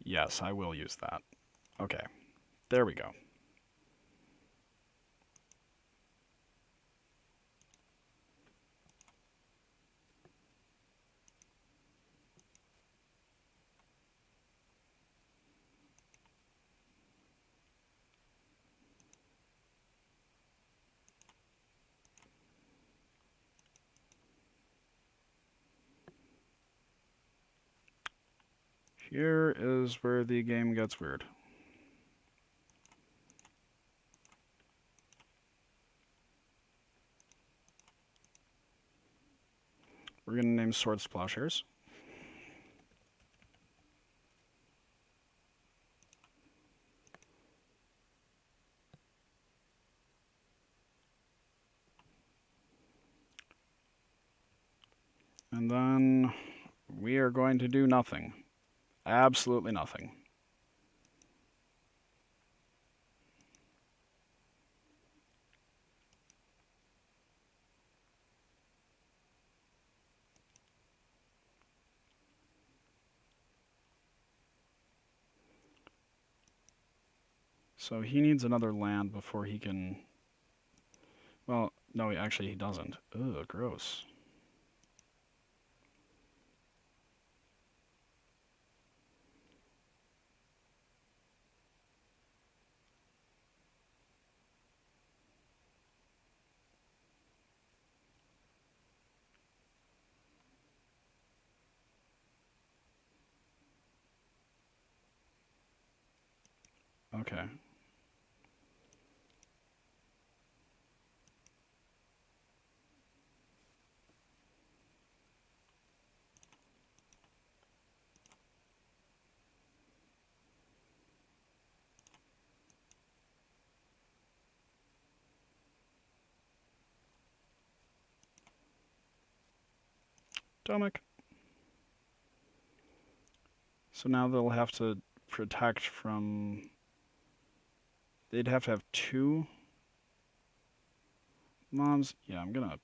Yes, I will use that. Okay, there we go. Here is where the game gets weird. We're going to name Swords Plowshares. And then we are going to do nothing. Absolutely nothing. So he needs another land before he can... Well, no, actually he doesn't. Ugh, gross. Okay. Tomik. So now they'll have to protect from... They'd have to have 2 mobs. Yeah, I'm gonna...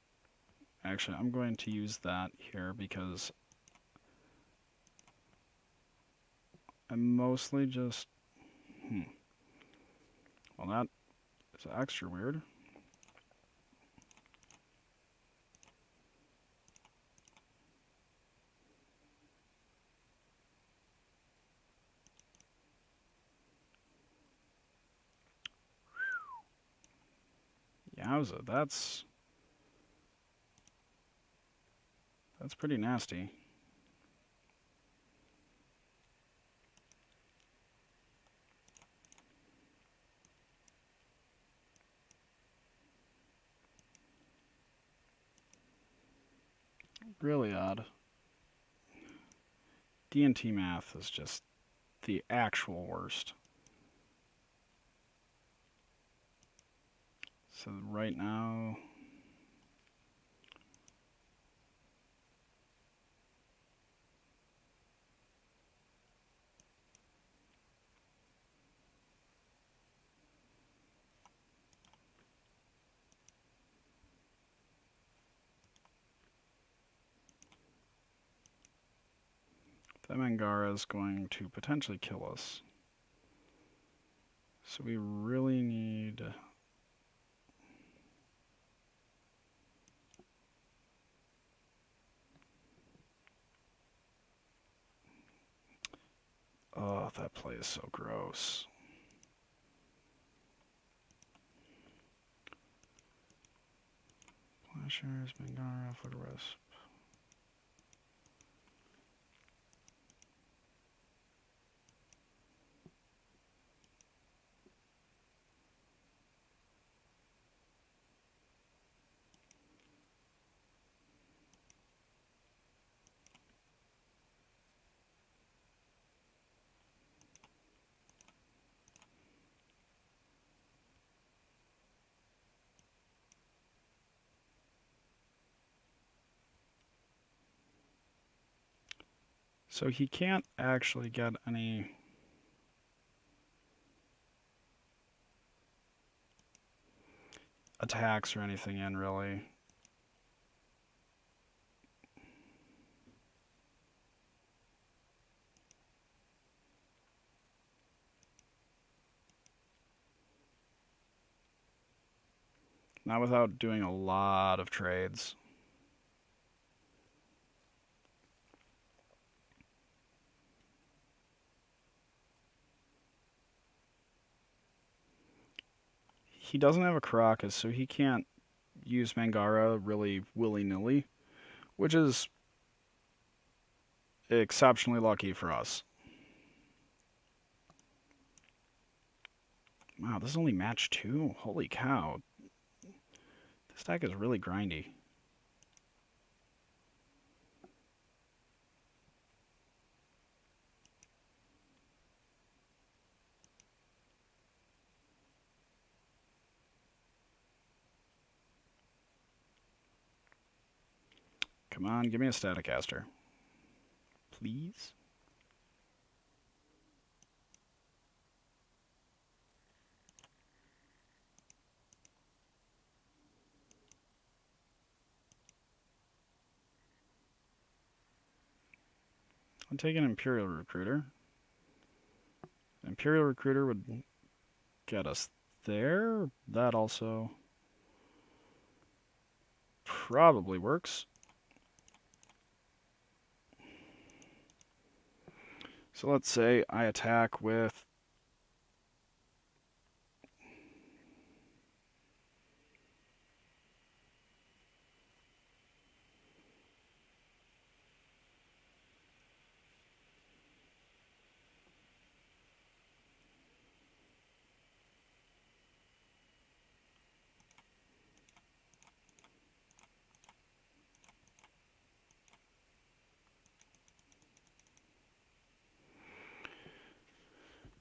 Actually, I'm going to use that here because I'm mostly just... Well, that is extra weird. Yowza, that's pretty nasty. Really odd. D&T math is just the actual worst. So right now... That Mangara is going to potentially kill us. So we really need... Oh, that play is so gross. Plashers, Mangara, Footrest. So he can't actually get any... attacks or anything in, really. Not without doing a lot of trades. He doesn't have a Caracas, so he can't use Mangara really willy-nilly, which is exceptionally lucky for us. Wow, this is only match 2? Holy cow. This deck is really grindy. Come on, give me a Staticaster. Please? I'm taking Imperial Recruiter. Imperial Recruiter would get us there. That also probably works. So let's say I attack with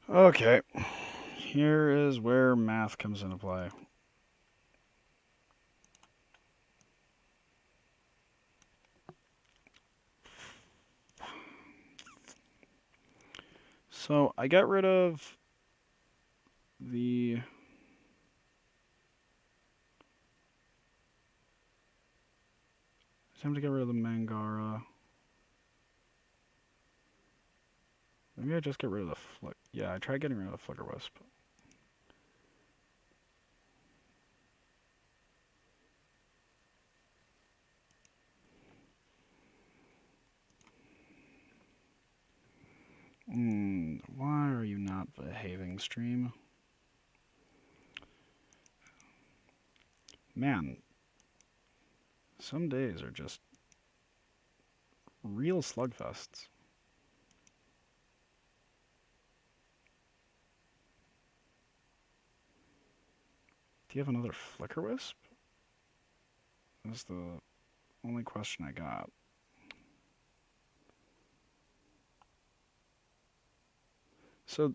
okay. Here is where math comes into play. So I got rid of the time to get rid of the Mangara. Maybe I just get rid of the flick. Yeah, I tried getting rid of the Flicker Wisp. Why are you not behaving, stream? Man, some days are just real slugfests. Do you have another Flicker Wisp? That's the only question I got. So,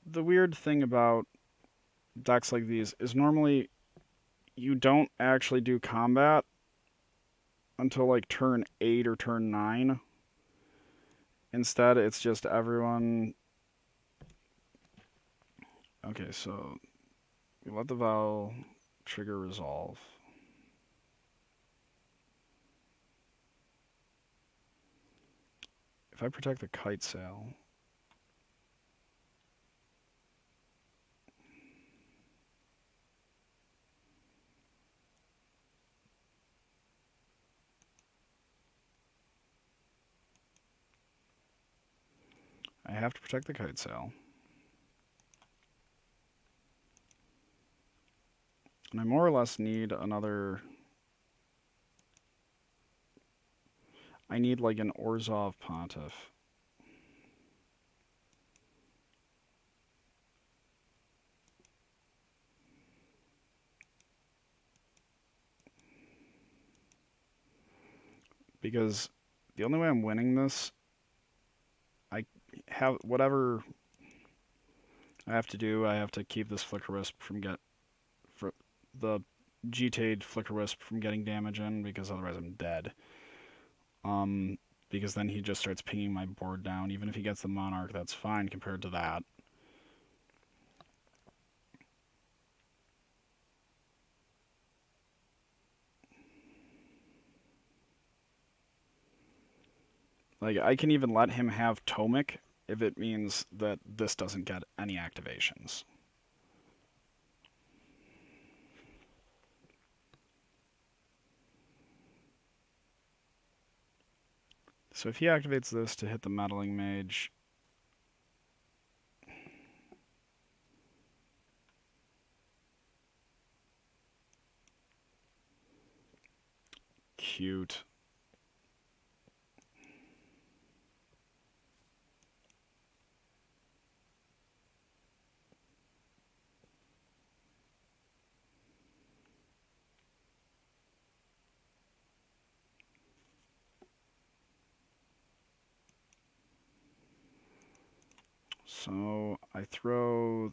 the weird thing about decks like these is normally you don't actually do combat until like turn 8 or turn 9. Instead, it's just everyone. Okay, so we let the Vowel trigger resolve. If I protect the Kite Sail, I have to protect the Kite Sail. And I more or less need another. I need like an Orzhov Pontiff. Because the only way I'm winning this, I have whatever I have to do. I have to keep this Flicker Wisp from the G-Tade Flicker Wisp from getting damage in, because otherwise I'm dead. Because then he just starts pinging my board down. Even if he gets the Monarch, that's fine compared to that. Like, I can even let him have Tomik if it means that this doesn't get any activations. So if he activates this to hit the Meddling Mage, cute. So I throw.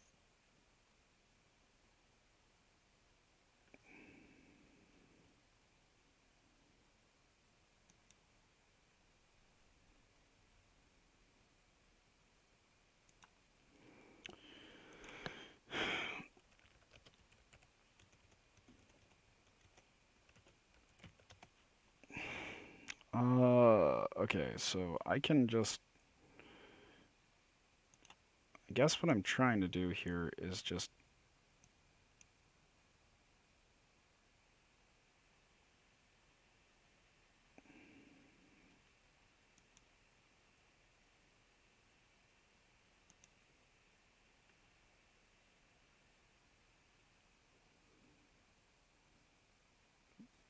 Okay, so I can just. I guess what I'm trying to do here is just...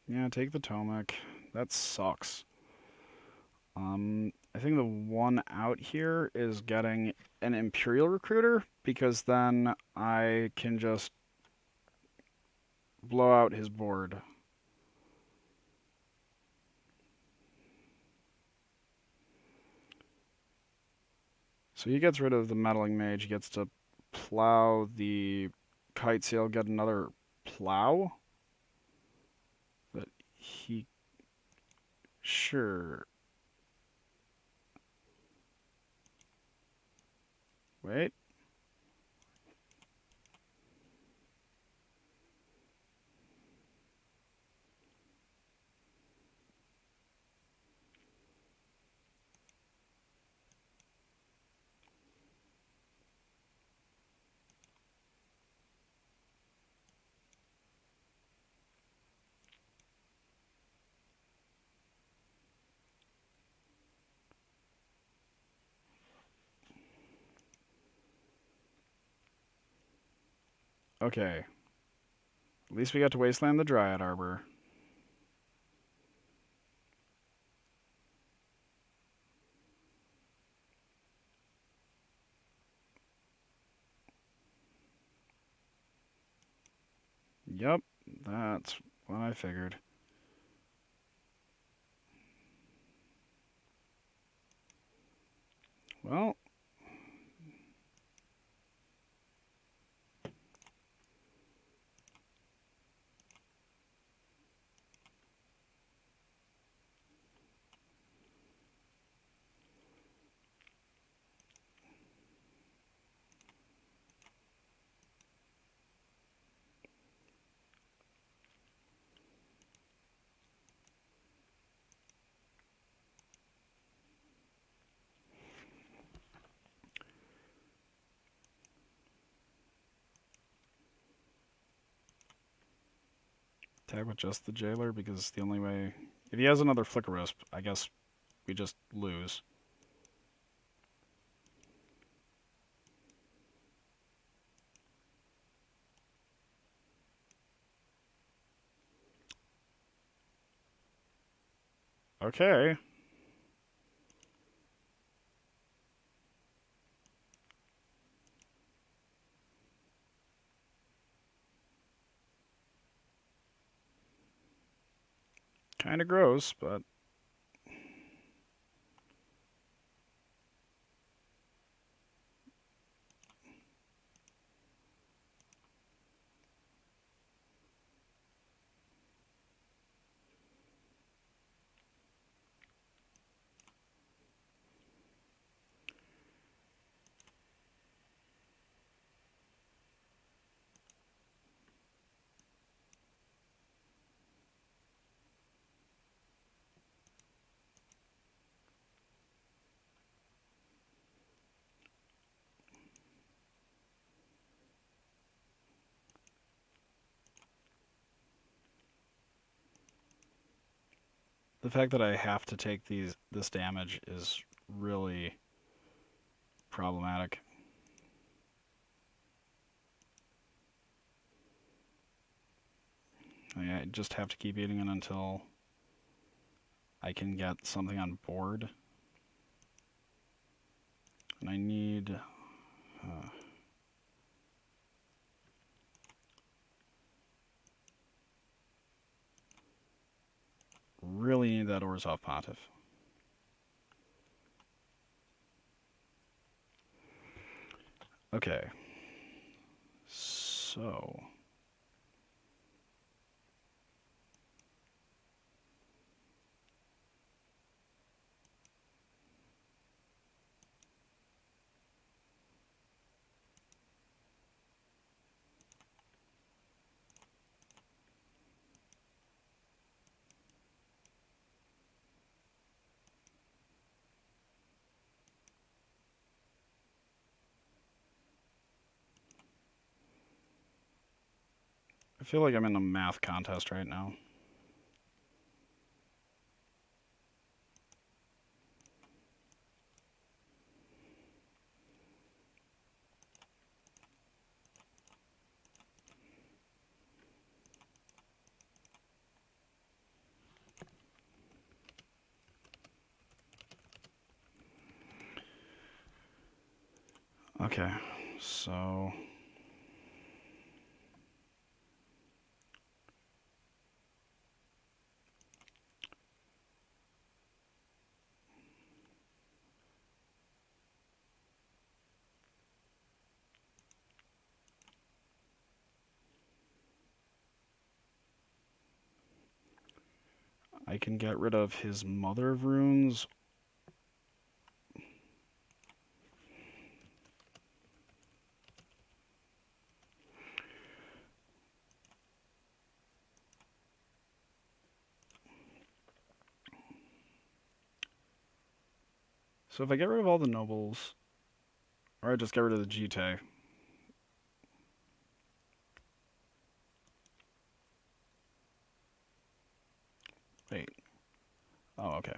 Yeah, take the tomik. That sucks. I think the one out here is getting an Imperial Recruiter, because then I can just blow out his board. So he gets rid of the Meddling Mage, he gets to plow the Kite Sail, get another plow? But he... Sure. Wait. Okay. At least we got to Wasteland the Dryad Arbor. Yep, that's what I figured. Well, tag with just the Jailer, because it's the only way... If he has another Flicker Wisp, I guess we just lose. Okay. Kind of gross, but... The fact that I have to take this damage is really problematic. I just have to keep eating it until I can get something on board. And I need... really need that Orzhov Pontiff. Okay. So... feel like I'm in a math contest right now. Okay, so I can get rid of his mother of runes. So if I get rid of all the nobles, or I just get rid of the Jite. Wait. Oh, okay.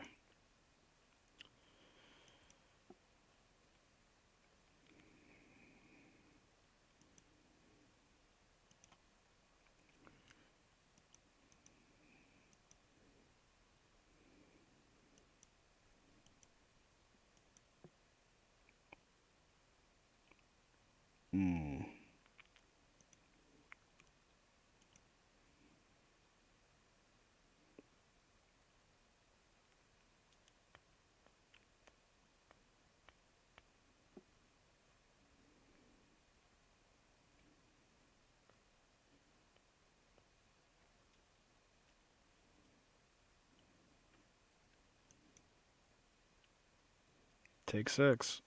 Hmm. Take 6.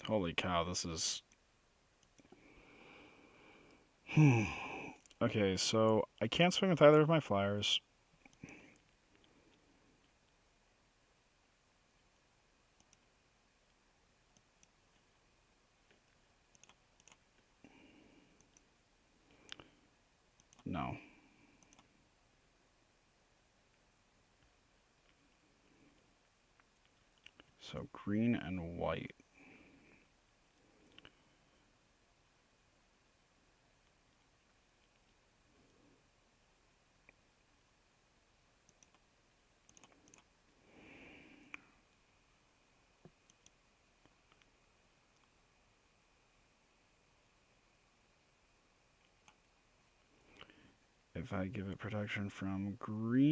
Holy cow, this is... Okay, so I can't swing with either of my flyers. No. So green and white. If I give it protection from green,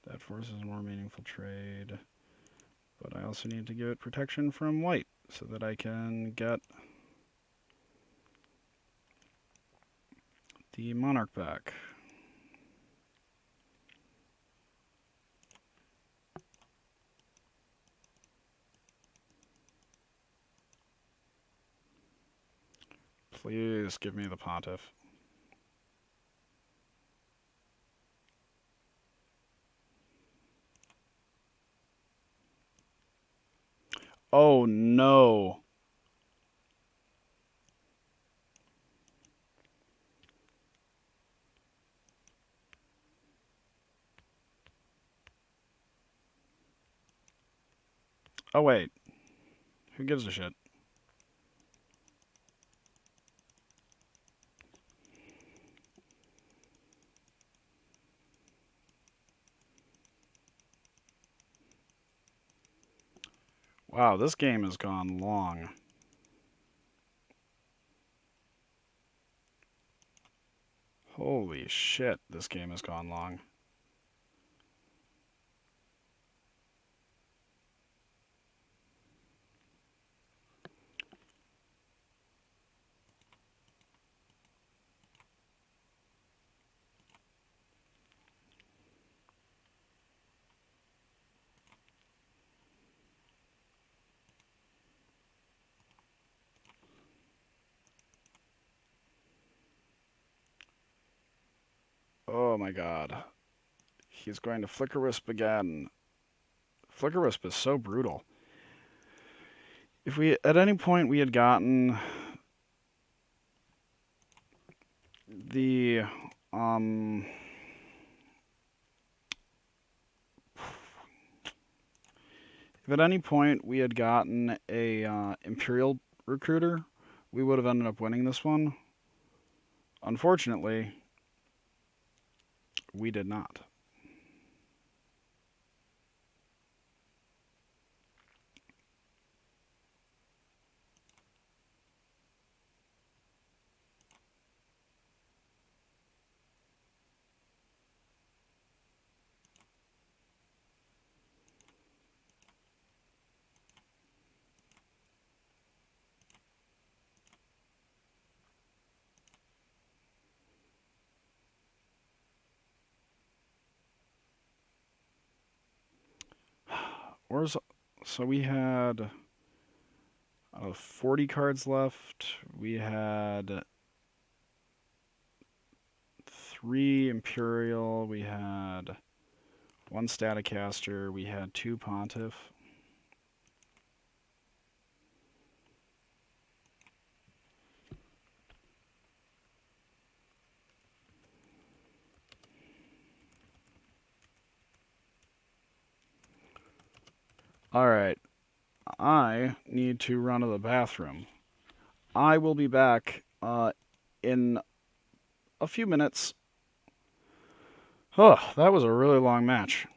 that forces a more meaningful trade. But I also need to give it protection from white so that I can get the monarch back. Please give me the pontiff. Oh no. Oh wait. Who gives a shit? Wow, this game has gone long. Holy shit, this game has gone long. my god. He's going to Flicker Wisp again. Flicker Wisp is so brutal. If we, at any point, we had gotten the, if at any point we had gotten a Imperial Recruiter, we would have ended up winning this one. Unfortunately, we did not. So we had 40 cards left. We had 3 Imperial. We had 1 Staticaster. We had 2 Pontiff. Alright, I need to run to the bathroom. I will be back in a few minutes. Oh, that was a really long match.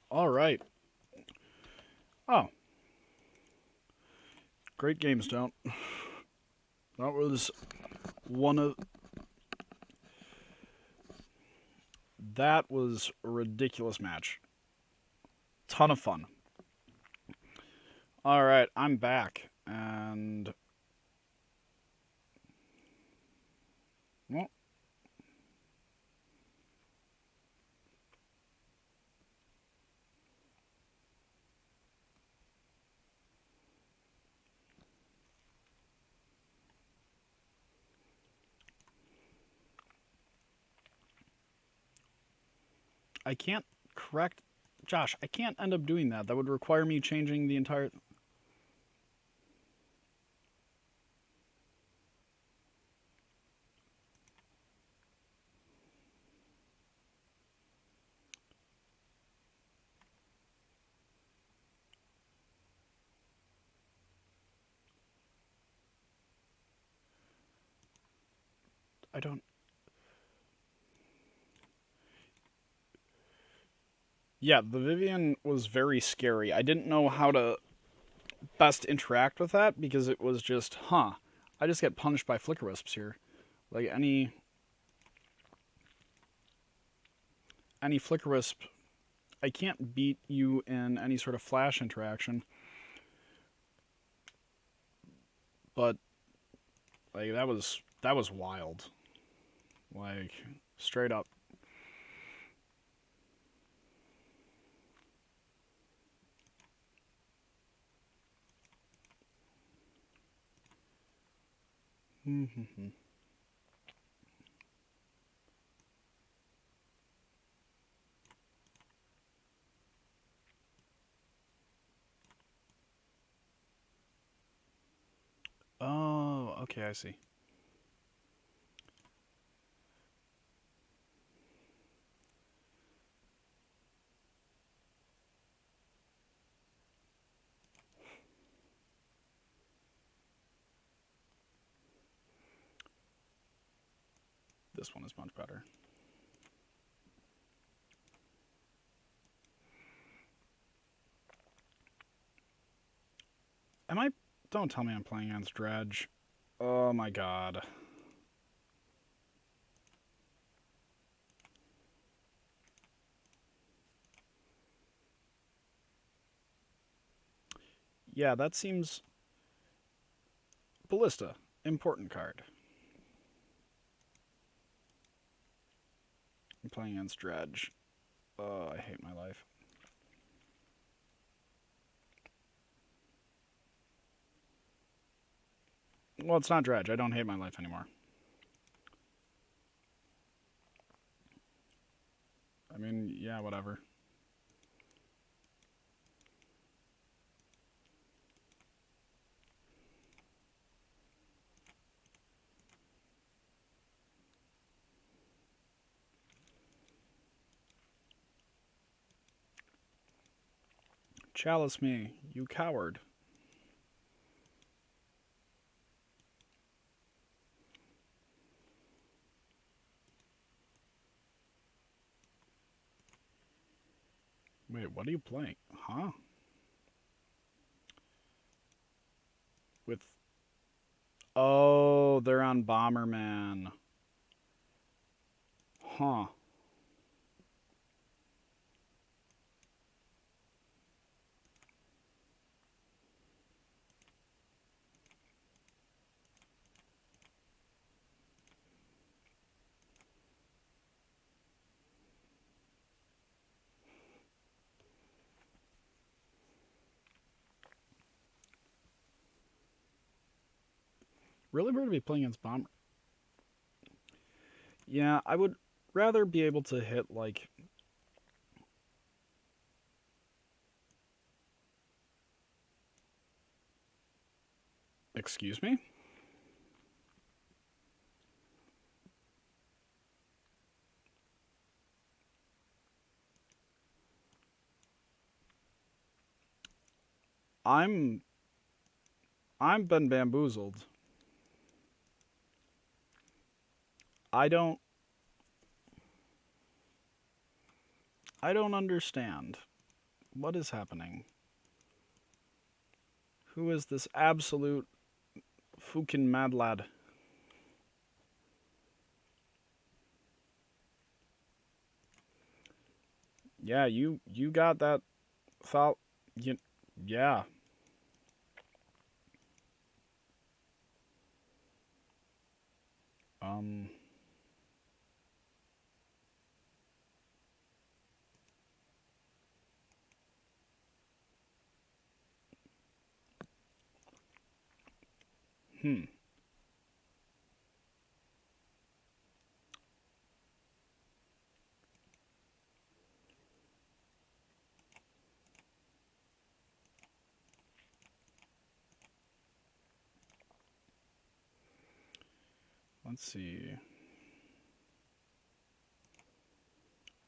All right. Oh, great games, don't. That was one of. That was a ridiculous match. Ton of fun. All right, I'm back, and well, I can't correct. Josh, I can't end up doing that. That would require me changing the entire. I don't. Yeah, the Vivian was very scary. I didn't know how to best interact with that because it was just, huh. I just get punished by flicker wisps here. Like any flicker wisp, I can't beat you in any sort of flash interaction. But like that was wild. Like straight up. Oh, okay, I see. This one is much better. Am I? Don't tell me I'm playing against Dredge. Oh my god. Yeah, that seems. Ballista. Important card. I'm playing against Dredge. Oh, I hate my life. Well, it's not Dredge. I don't hate my life anymore. I mean, yeah, whatever. Chalice me, you coward. Wait, what are you playing? Huh? With. Oh, they're on Bomberman. Huh. Really weird to be playing against Bomber. Yeah, I would rather be able to hit, like. Excuse me? I'm. I'm been bamboozled. I don't. I don't understand. What is happening? Who is this absolute fucking mad lad? Yeah, you got that thought. You, yeah. Um. Hmm. Let's see.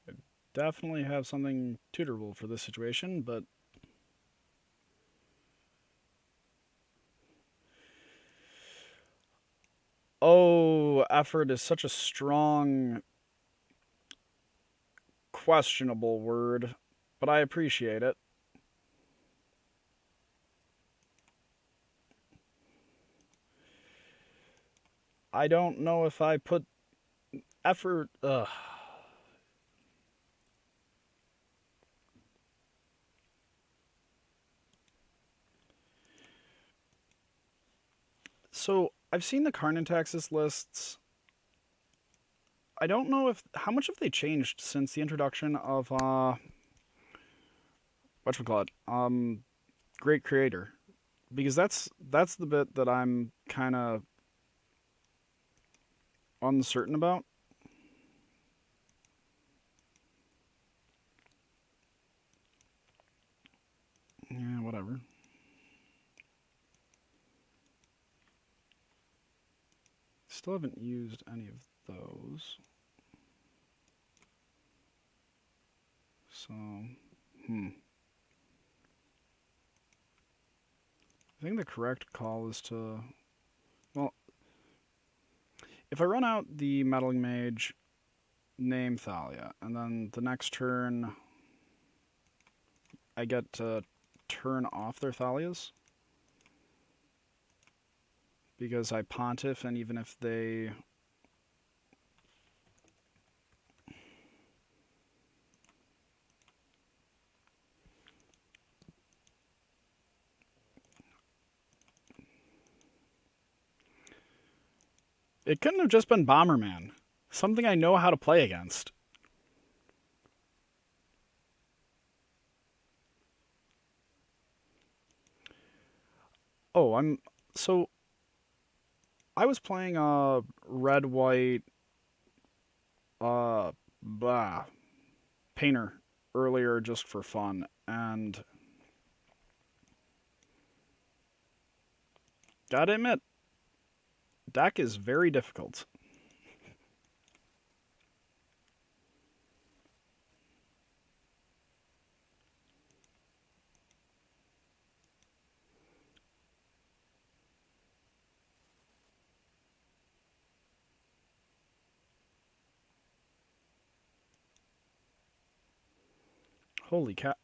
I definitely have something tutorable for this situation, but oh, effort is such a strong, questionable word, but I appreciate it. I don't know if I put effort. So I've seen the Karnan taxes lists. I don't know if how much have they changed since the introduction of whatchamacallit? Great Creator. Because that's the bit that I'm kind of uncertain about. Yeah, whatever. Still haven't used any of those. So, I think the correct call is to, well, if I run out the Meddling Mage, name Thalia, and then the next turn I get to turn off their Thalias, because I Pontiff, and even if they... It couldn't have just been Bomberman. Something I know how to play against. Oh, so, I was playing red white uh blah, painter earlier just for fun, and gotta admit, deck is very difficult. Holy cat.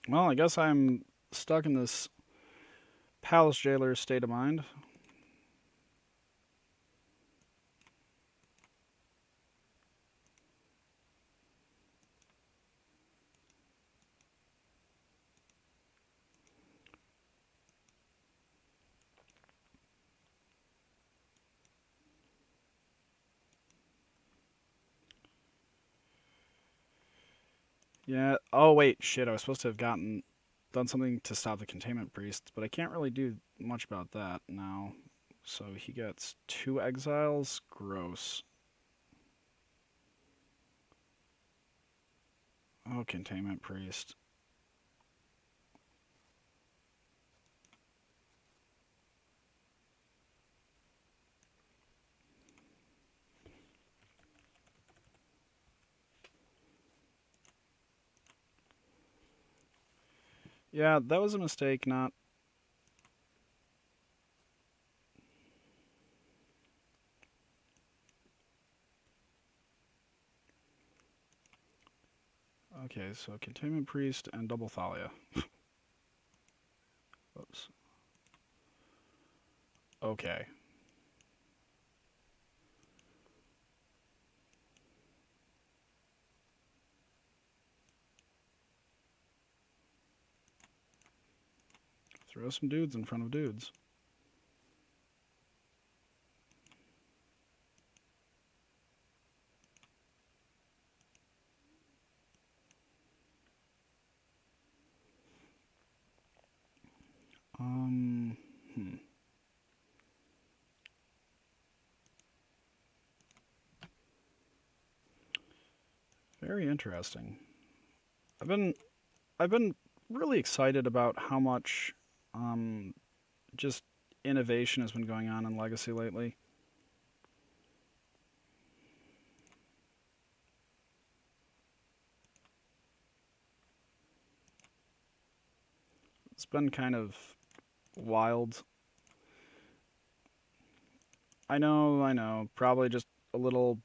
Well, I guess I'm stuck in this Palace Jailer state of mind. Yeah. Oh wait, shit. I was supposed to have done something to stop the containment priest, but I can't really do much about that now. So he gets 2 exiles. Gross. Oh, containment priest. Yeah, that was a mistake, not... Okay, so Containment Priest and Double Thalia. Oops. Okay. Throw some dudes in front of dudes. Hmm. Very interesting. I've been really excited about how much just innovation has been going on in Legacy lately. It's been kind of wild. I know. Probably just a little...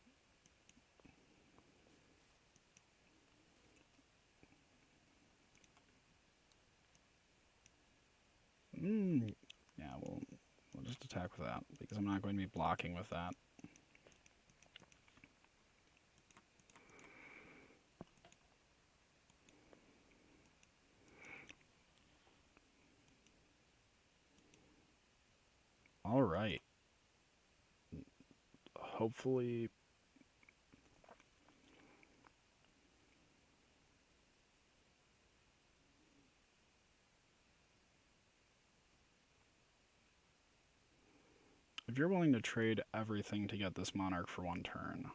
Yeah, we'll just attack with that, because I'm not going to be blocking with that. Alright. Hopefully... If you're willing to trade everything to get this Monarch for one turn,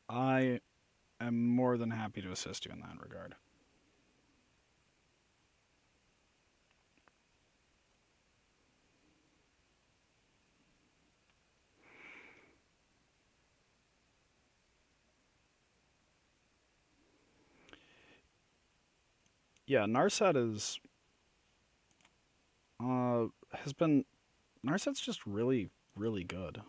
I am more than happy to assist you in that regard. Yeah, Narset is... has been... Narset's just really, really good.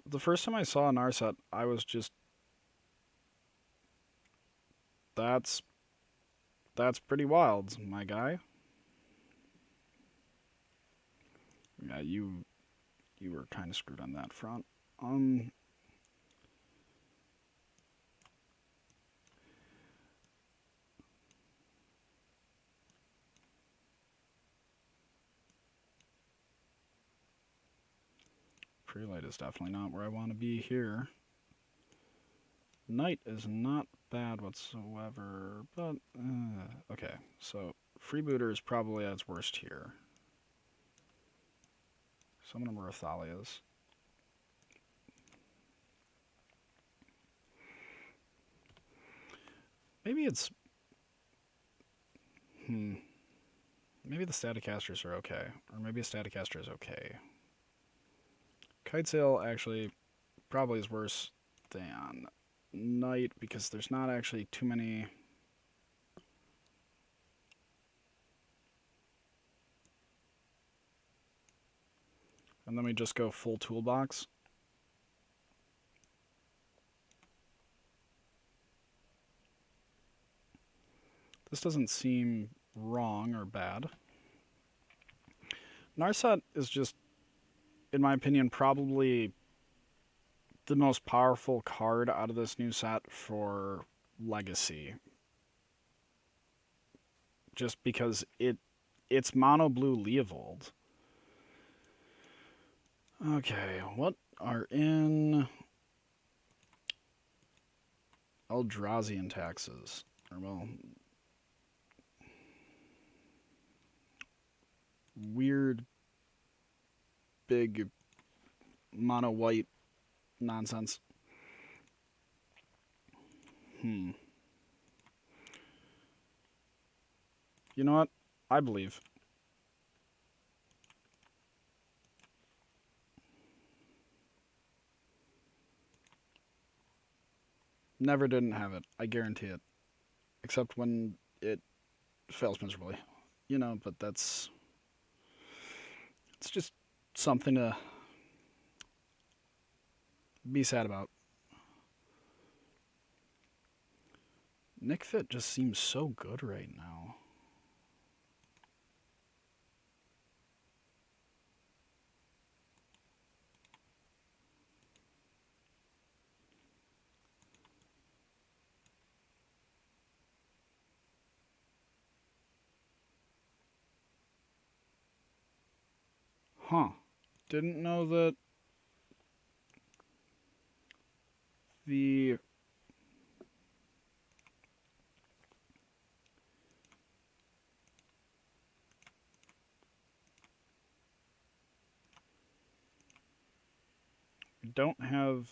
The first time I saw Narset, I was just... That's pretty wild, my guy. Yeah, you were kind of screwed on that front. Prelight is definitely not where I want to be here. Knight is not bad whatsoever, but okay. So Freebooter is probably at its worst here. Some number of Thalias. Maybe it's... Maybe the Staticasters are okay. Or maybe a Staticaster is okay. Kitesail actually probably is worse than Knight because there's not actually too many... And then we just go full toolbox. This doesn't seem wrong or bad. Narset is just, in my opinion, probably the most powerful card out of this new set for Legacy. Just because it's mono blue Leovold. Okay, what are in Eldrazian taxes? Or, well, weird, big, mono white nonsense. You know what? I believe. Never didn't have it. I guarantee it. Except when it fails miserably. You know, but that's it's just something to be sad about. Nick Fit just seems so good right now. Huh. Didn't know that the we don't have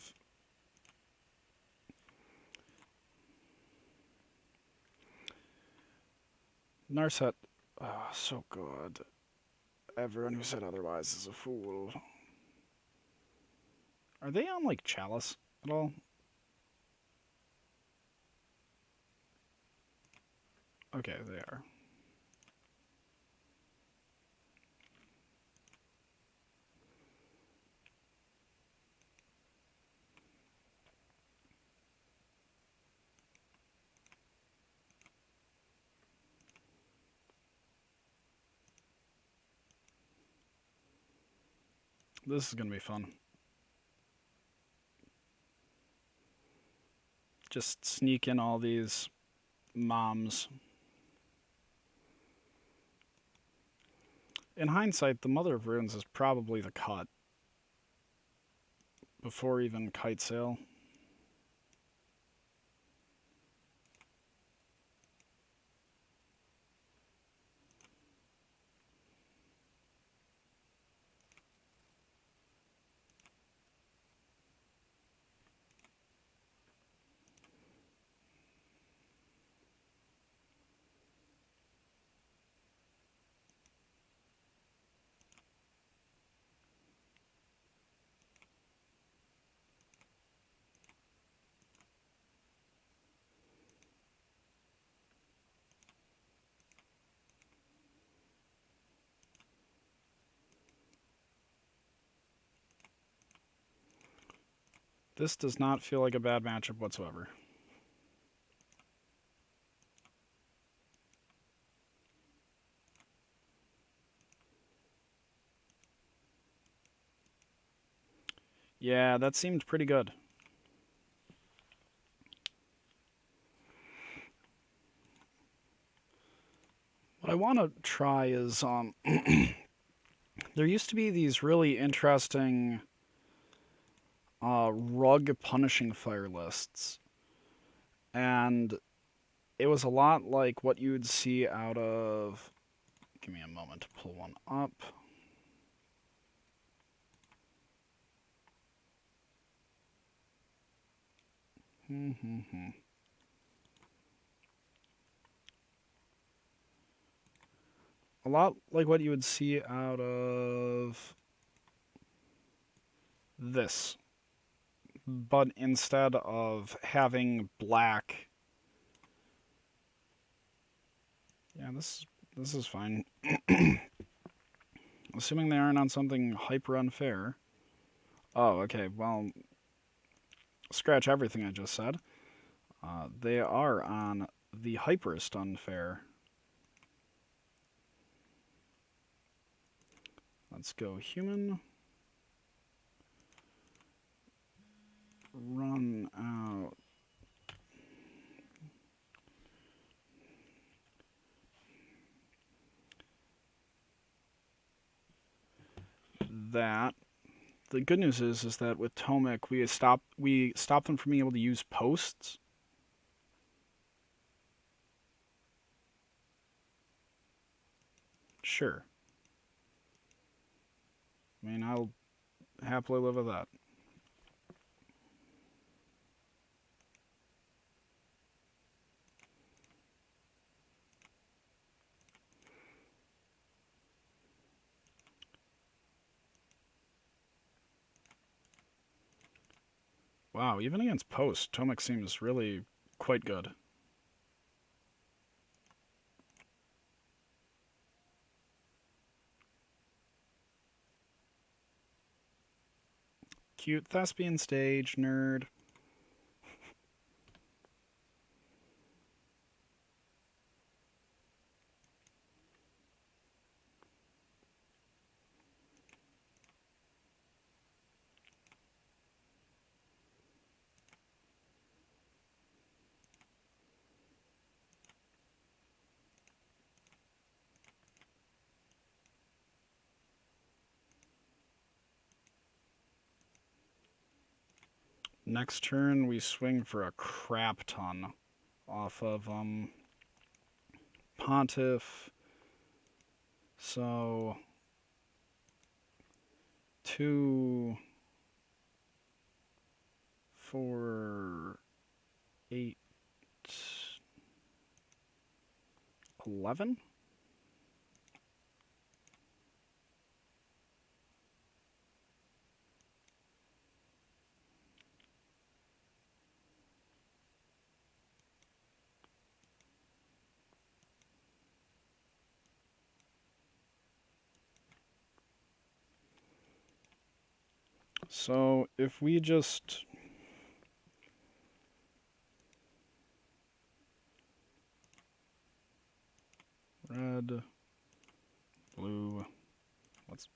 Narset. Oh, so good. Everyone who said otherwise is a fool. Are they on like Chalice at all? Okay, they are. This is gonna be fun. Just sneak in all these moms. In hindsight, the Mother of Runes is probably the cut before even Kite Sail. This does not feel like a bad matchup whatsoever. Yeah, that seemed pretty good. What I want to try is there used to be these really interesting rug punishing fire lists, and it was a lot like what you'd see out of. Give me a moment to pull one up. A lot like what you would see out of this, but instead of having black. Yeah, this is fine. Assuming they aren't on something hyper unfair. Oh, okay. Well, scratch everything I just said. They are on the hyperest unfair. Let's go human. Run out. That. The good news is that with Tomik we stopped them from being able to use posts. Sure. I mean, I'll happily live with that. Wow, even against post, tomik seems really quite good. Cute thespian stage, nerd. Next turn, we swing for a crap ton off of Pontiff. So 2, 4, 8, 11. So if we just red, blue, let's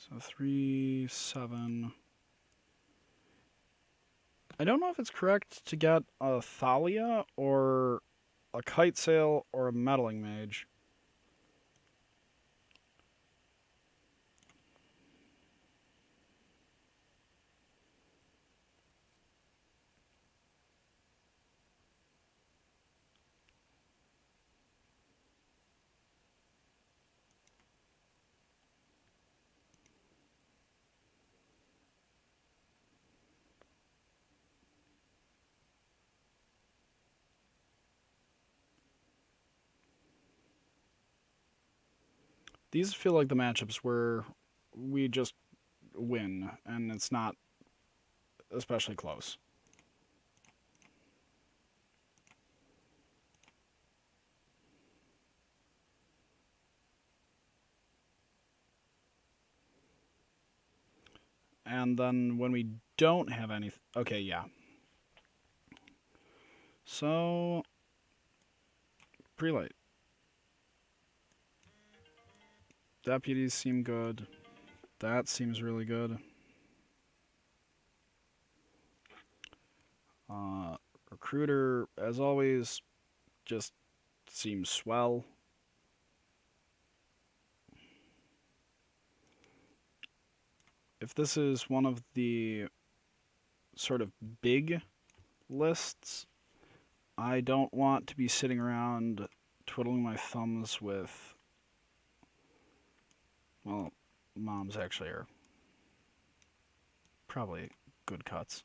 so 3, 7. I don't know if it's correct to get a Thalia or a Kite Sail or a Meddling Mage. These feel like the matchups where we just win, and it's not especially close. And then when we don't have any... Okay, yeah. So... Prelate. Deputies seem good. That seems really good. Recruiter, as always, just seems swell. If this is one of the sort of big lists, I don't want to be sitting around twiddling my thumbs with... Well, moms actually are probably good cuts.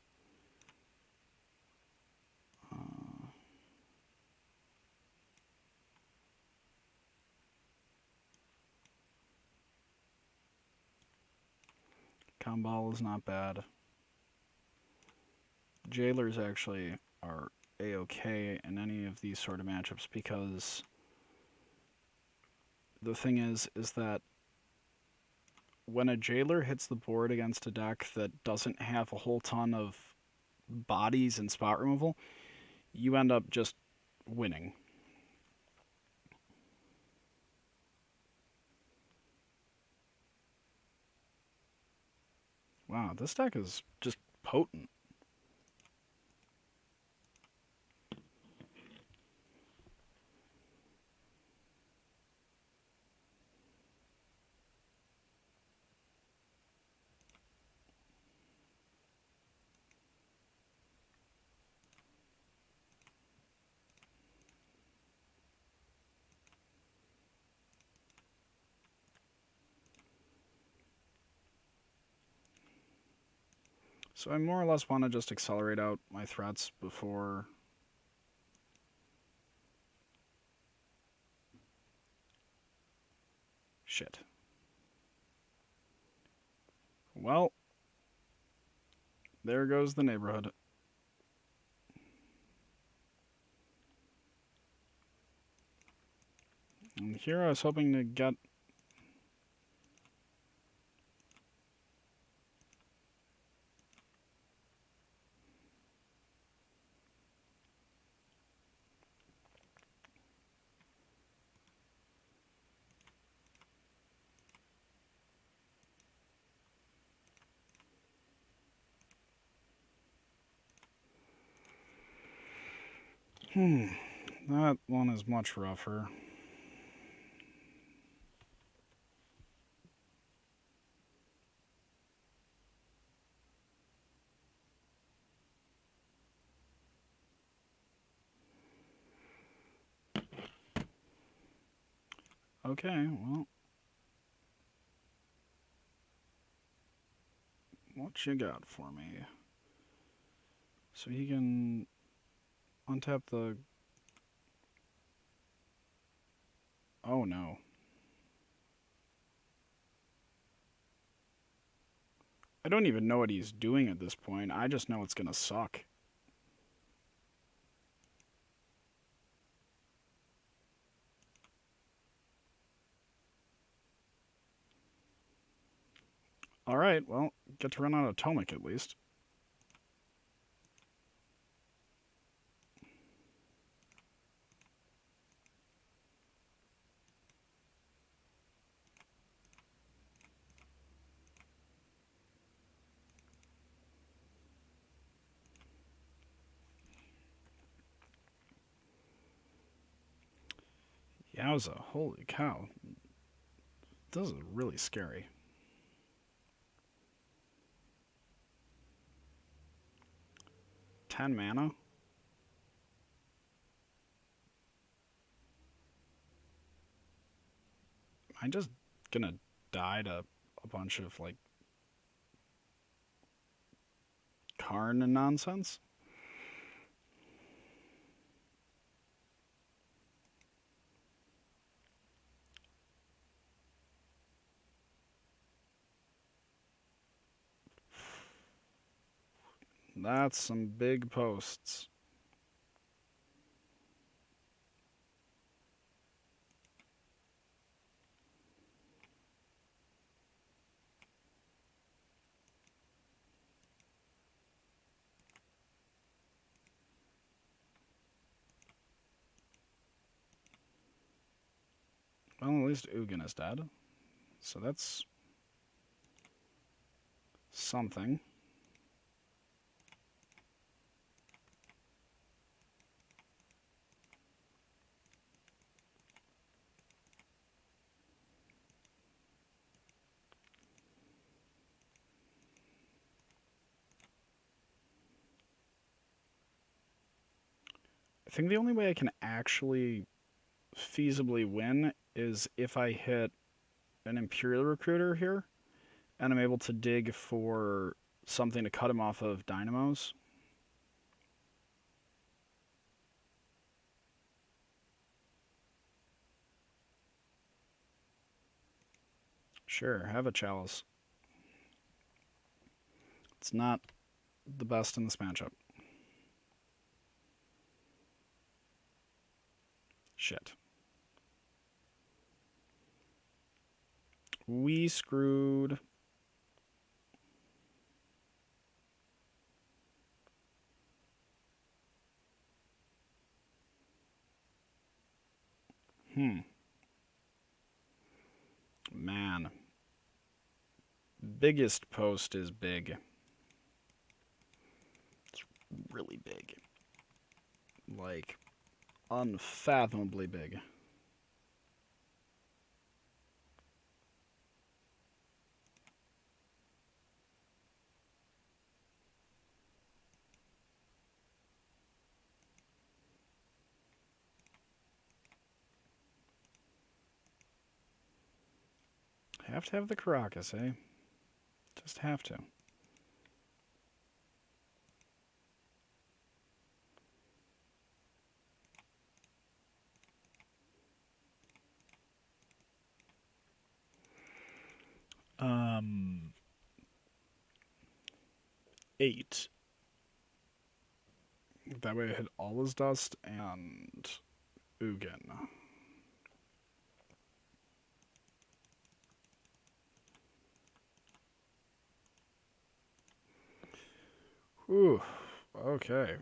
Comball is not bad. Jailers actually are a-okay in any of these sort of matchups because the thing is that when a jailer hits the board against a deck that doesn't have a whole ton of bodies and spot removal, you end up just winning. Wow, this deck is just potent. So I more or less want to just accelerate out my threats before... Shit. Well, there goes the neighborhood. And here I was hoping to get... That one is much rougher. Okay, well... What you got for me? So he can untap the... Oh no. I don't even know what he's doing at this point. I just know it's gonna suck. Alright, well, get to run out of tomik at least. Yowza, holy cow. This is really scary. 10 mana? Am I just gonna die to a bunch of, like, Karn and nonsense? That's some big posts. Well, at least Ugin is dead. So that's something. I think the only way I can actually feasibly win is if I hit an Imperial Recruiter here, and I'm able to dig for something to cut him off of Dynamos. Sure, have a Chalice. It's not the best in this matchup. Shit. We screwed. Man. Biggest post is big. It's really big. Like, unfathomably big. Have to have the Caracas, eh? Just have to. 8. That way I hit all his dust and Ugin. Whew. Okay.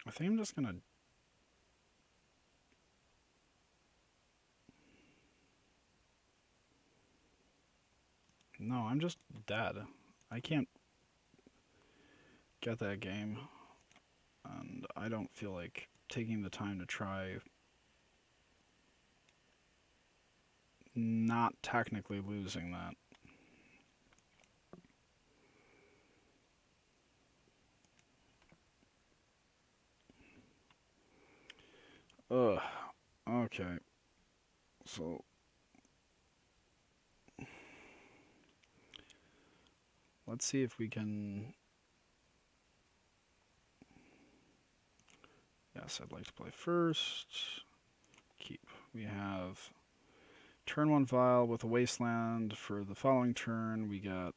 I think I'm just gonna... No, I'm just dead. I can't get that game. And I don't feel like taking the time to try not technically losing that. Ugh. Okay. So... let's see if we can... Yes, I'd like to play first. Keep. We have turn 1 vial with a wasteland. For the following turn, we got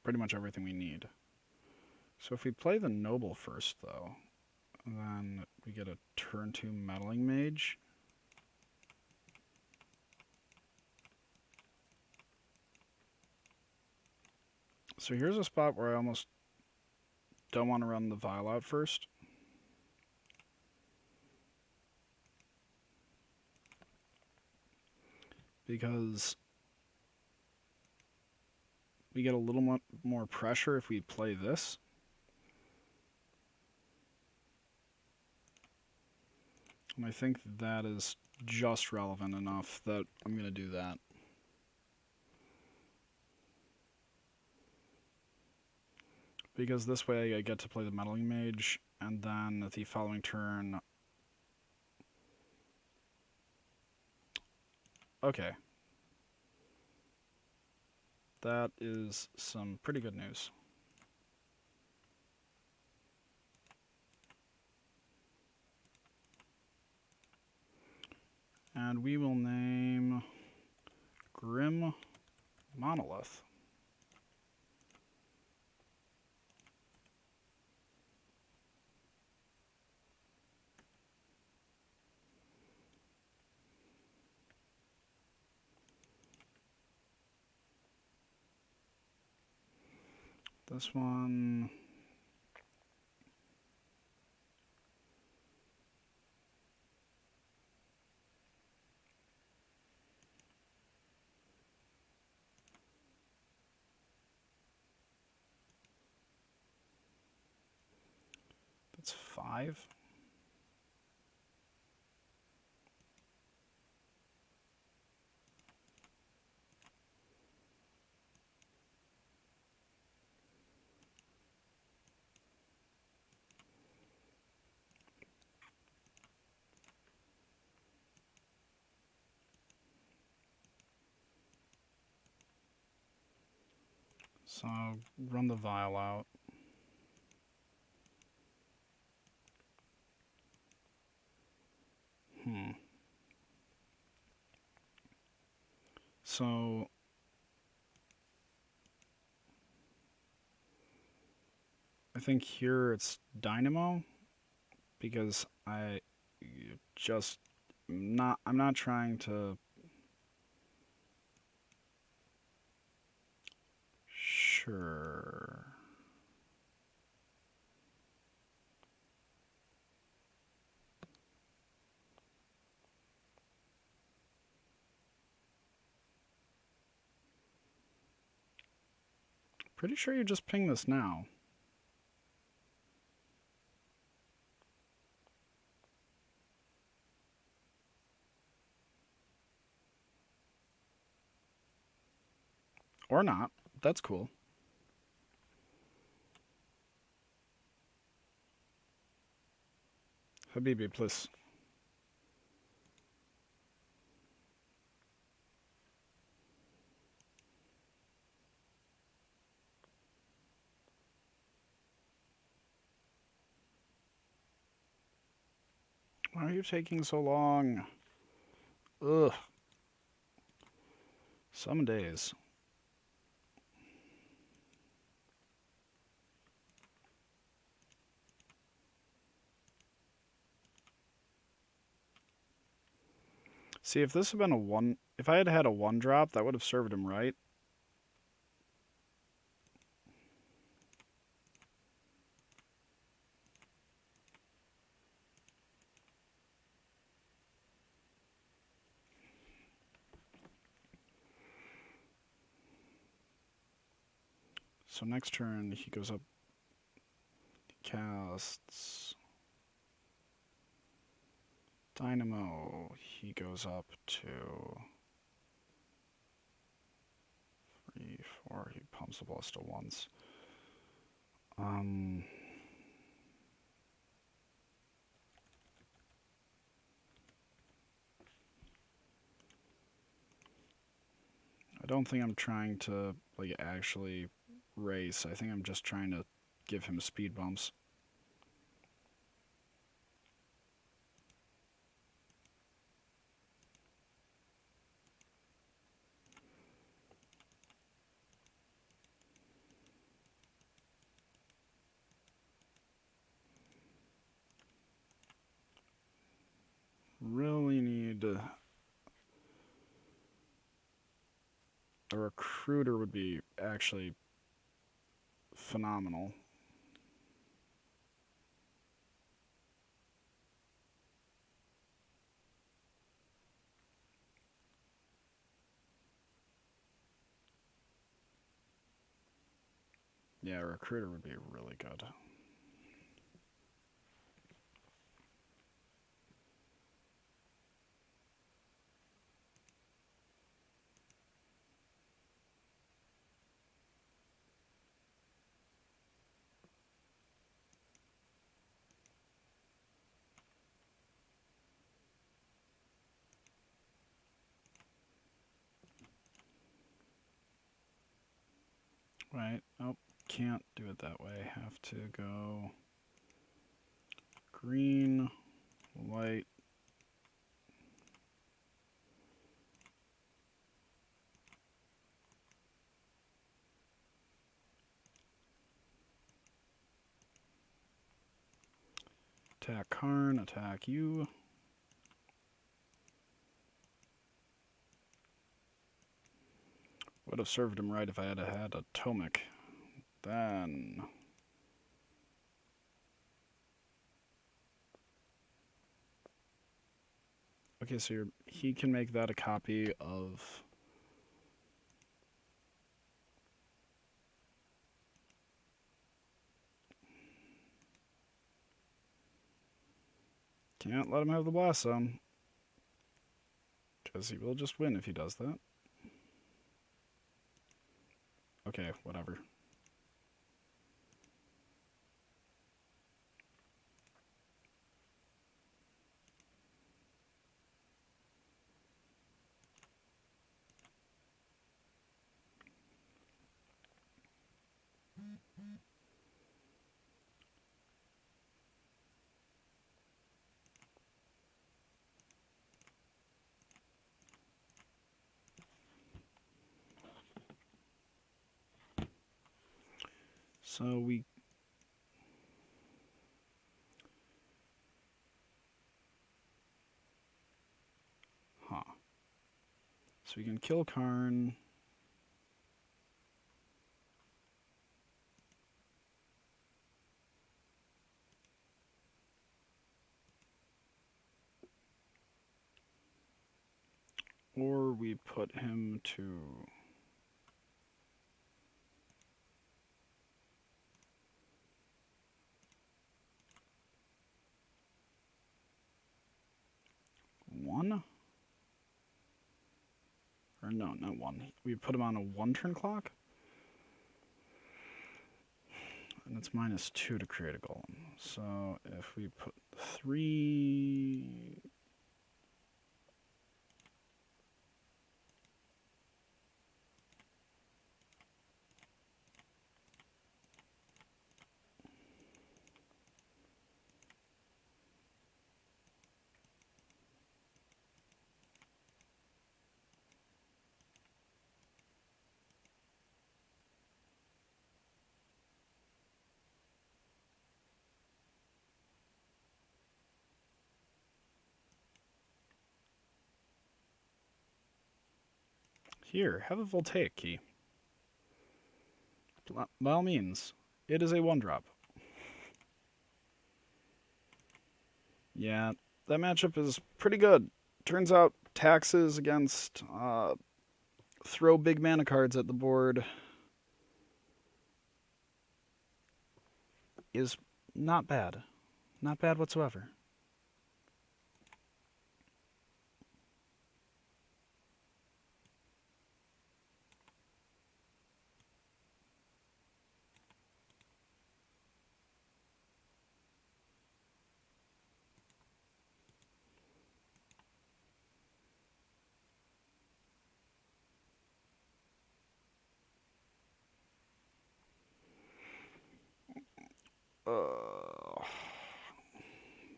pretty much everything we need. So if we play the noble first, though, then we get a turn 2 meddling mage. So here's a spot where I almost don't want to run the vial out first. Because we get a little more pressure if we play this. And I think that is just relevant enough that I'm going to do that. Because this way I get to play the meddling mage, and then the following turn... Okay. That is some pretty good news. And we will name Grim Monolith. This one... that's 5. So I'll run the vial out. So I think here it's Dynamo, because I'm not trying to... Sure. Pretty sure you just ping this now. Or not. That's cool. Habibi, please. Why are you taking so long? Ugh. Some days. See, if this had been a one, if I had had a one drop, that would have served him right. So next turn, he goes up, casts Dynamo. He goes up to 3, 4. He pumps the ballista once. I don't think I'm trying to like actually race. I think I'm just trying to give him speed bumps. Really need a recruiter would be actually phenomenal. Yeah, a recruiter would be really good. Right. Oh, can't do it that way. Have to go green, white. Attack Karn, attack you. Would have served him right if I had had a tomik. Then okay, so he can make that a copy of. Can't let him have the blast zone. Because he will just win if he does that. Okay, whatever. So we. Huh. So we can kill Karn. Or we put him to. One? Or no, not one. We put him on a 1-turn clock? And it's -2 to create a golem. So if we put 3. Here, have a voltaic key. By all means, it is a 1-drop. Yeah, that matchup is pretty good. Turns out taxes against throw big mana cards at the board is not bad. Not bad whatsoever.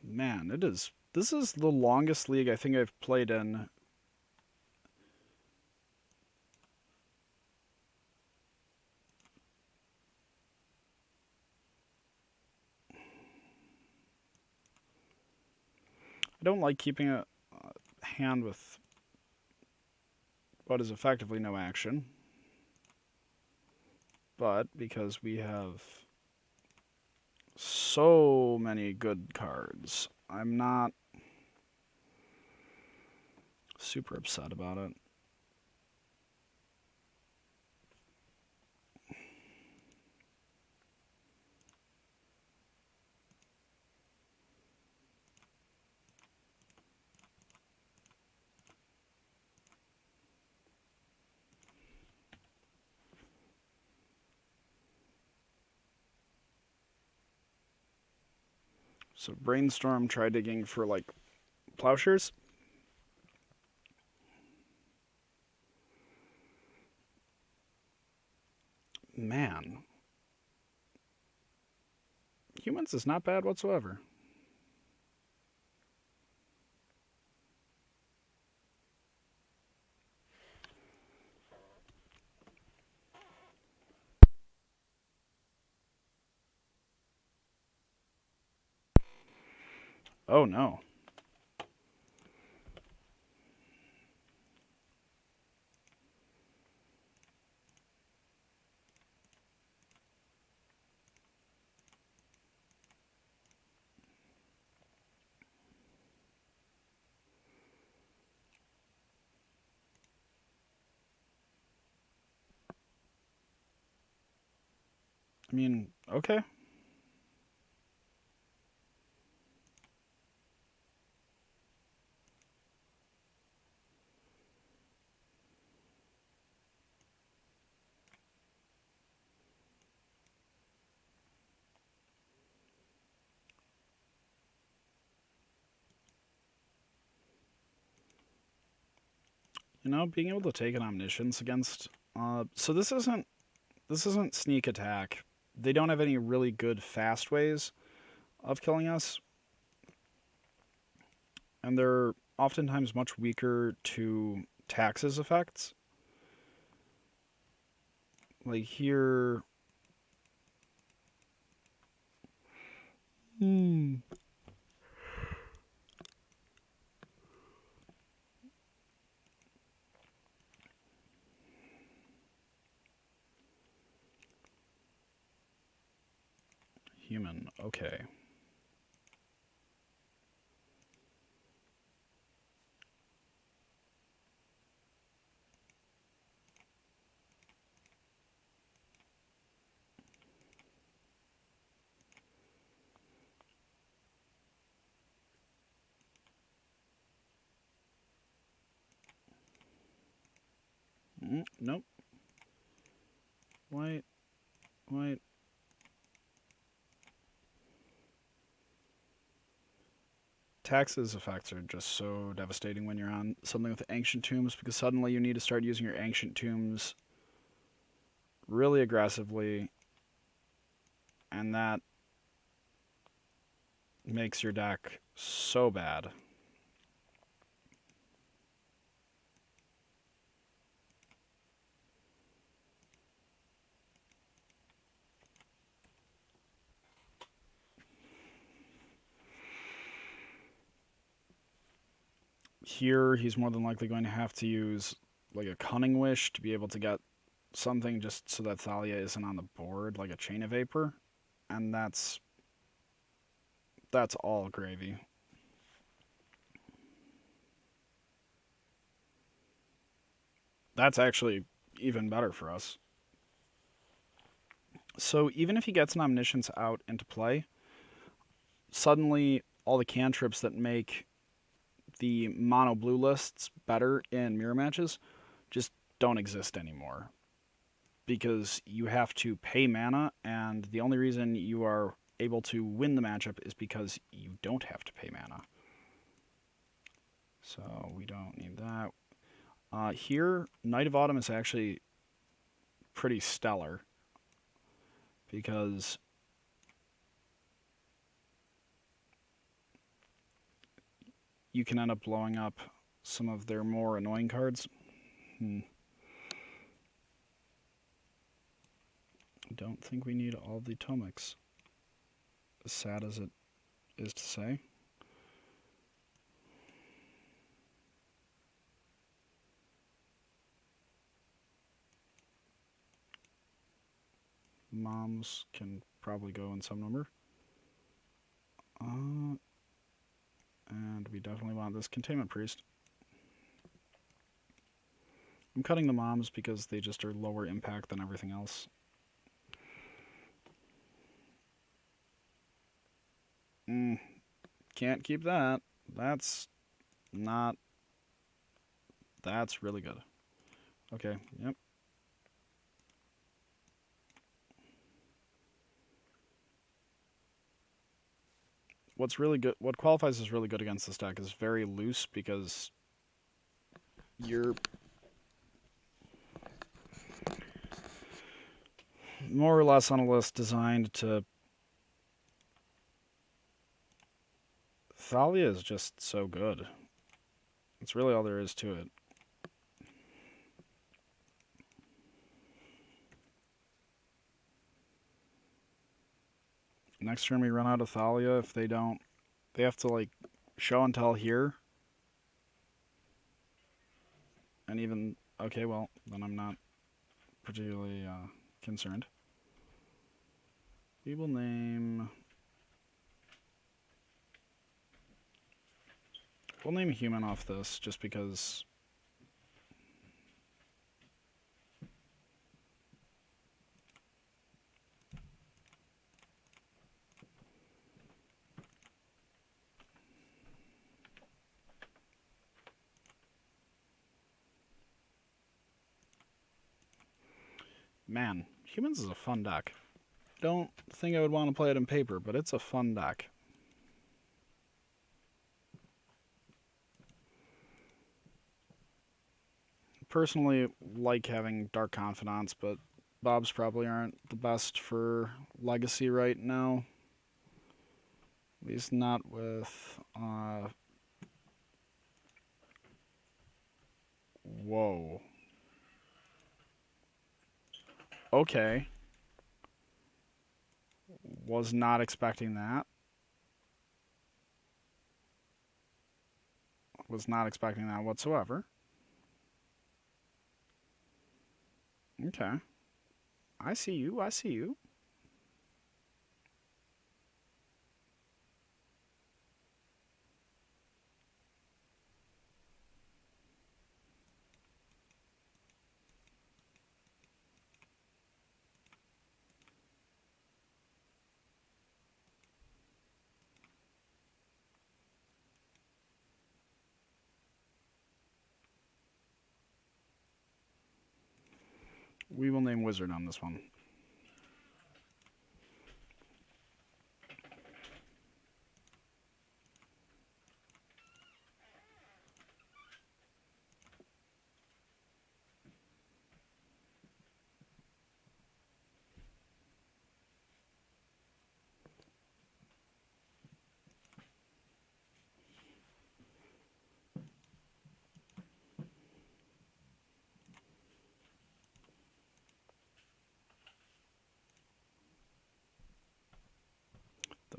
Man, it is. This is the longest league I think I've played in. I don't like keeping a hand with what is effectively no action. But because we have so many good cards, I'm not super upset about it. So Brainstorm, try digging for like plowshares. Man. Humans is not bad whatsoever. Oh no. I mean, okay. You know, being able to take an omniscience against so this isn't sneak attack. They don't have any really good fast ways of killing us. And they're oftentimes much weaker to taxes effects. Like here. Human. Okay. Nope. White. White. Tax's effects are just so devastating when you're on something with Ancient Tombs, because suddenly you need to start using your Ancient Tombs really aggressively, and that makes your deck so bad. Here, he's more than likely going to have to use like a Cunning Wish to be able to get something just so that Thalia isn't on the board, like a Chain of Vapor, and that's all gravy. That's actually even better for us. So even if he gets an Omniscience out into play, suddenly all the cantrips that make the mono blue lists better in mirror matches just don't exist anymore, because you have to pay mana, and the only reason you are able to win the matchup is because you don't have to pay mana. So we don't need that. Here, Night of Autumn is actually pretty stellar, because you can end up blowing up some of their more annoying cards. Don't think we need all the Tomiks, as sad as it is to say. Moms can probably go in some number. And we definitely want this Containment Priest. I'm cutting the moms because they just are lower impact than everything else. Can't keep that. That's really good. Okay, yep. What's really good, what qualifies as really good against this deck is very loose, because you're more or less on a list designed to... Thalia is just so good. It's really all there is to it. Next turn we run out of Thalia. If they don't, they have to like show and tell here. And even, okay, well, then I'm not particularly concerned. We will name... We'll name Human off this, just because... Man, Humans is a fun deck. Don't think I would want to play it in paper, but it's a fun deck. Personally, like having Dark Confidants, but Bobs probably aren't the best for Legacy right now. At least not with... Whoa. Okay. Was not expecting that. Was not expecting that whatsoever. Okay. I see you, I see you. We will name Wizard on this one.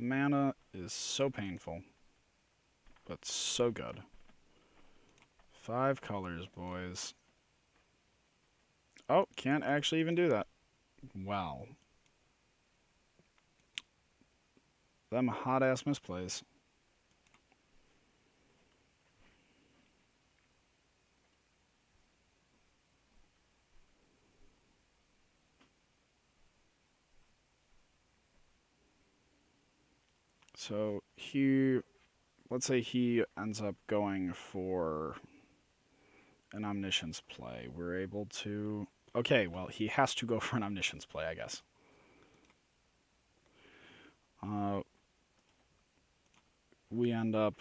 The mana is so painful, but so good. 5 colors, boys. Oh, can't actually even do that. Wow. Them hot-ass misplays. So let's say he ends up going for an Omniscience play. We're able to... Okay, well, he has to go for an Omniscience play, I guess. We end up...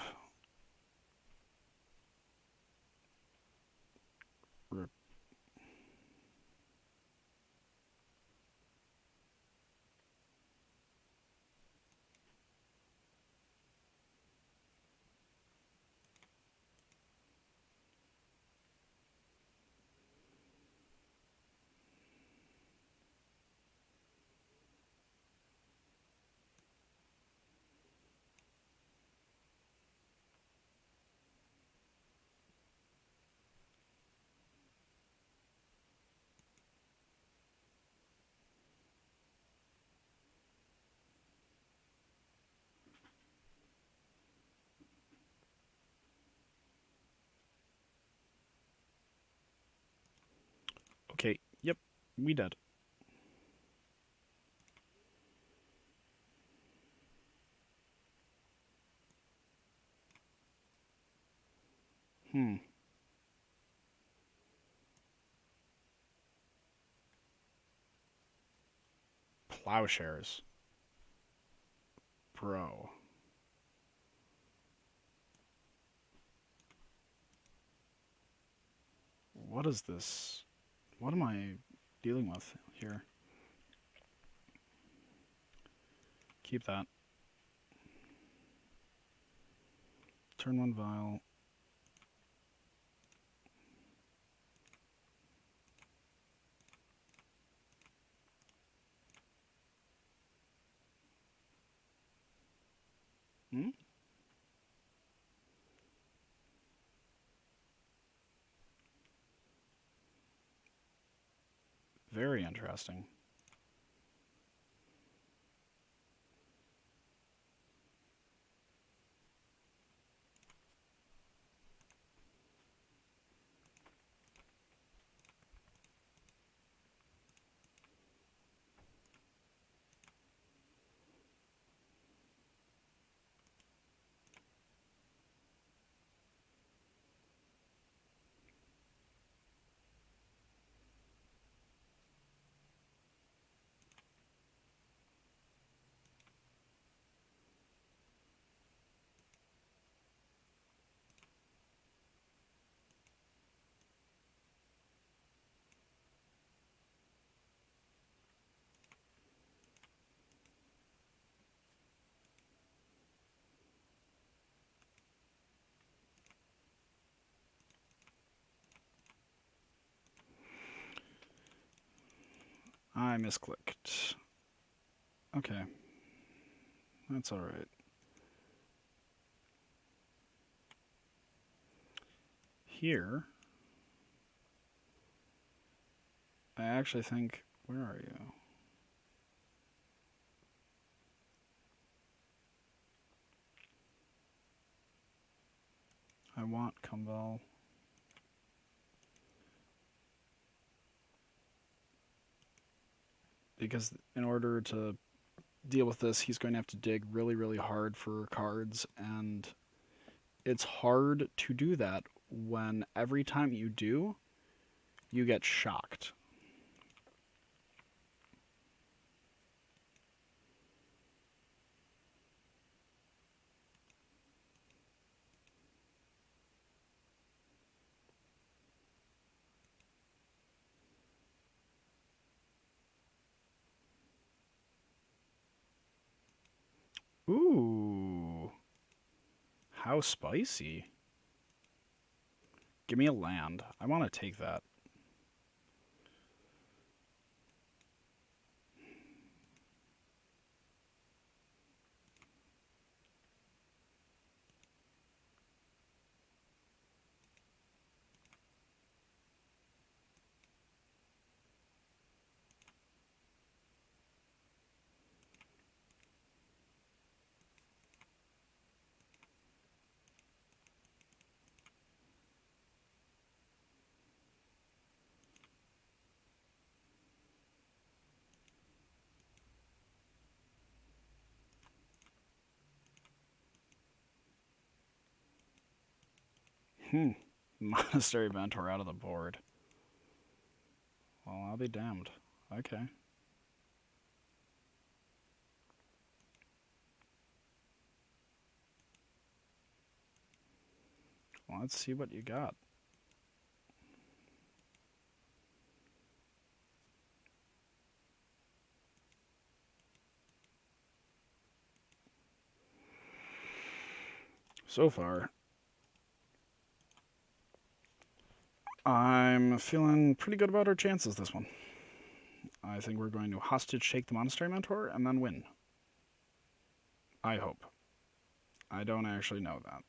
Okay, yep, we did. Plowshares. Bro. What is this? What am I dealing with here? Keep that. Turn 1 vial. Hmm? Very interesting. I misclicked. Okay. That's alright. Here, I actually think... Where are you? I want Kumbel. Because in order to deal with this, he's going to have to dig really, really hard for cards, and it's hard to do that when every time you do, you get shocked. Ooh. How spicy. Give me a land. I want to take that. Monastery Mentor out of the board. Well, I'll be damned. Okay. Well, let's see what you got. So far, I'm feeling pretty good about our chances this one. I think we're going to hostage take the Monastery Mentor and then win. I hope. I don't actually know that.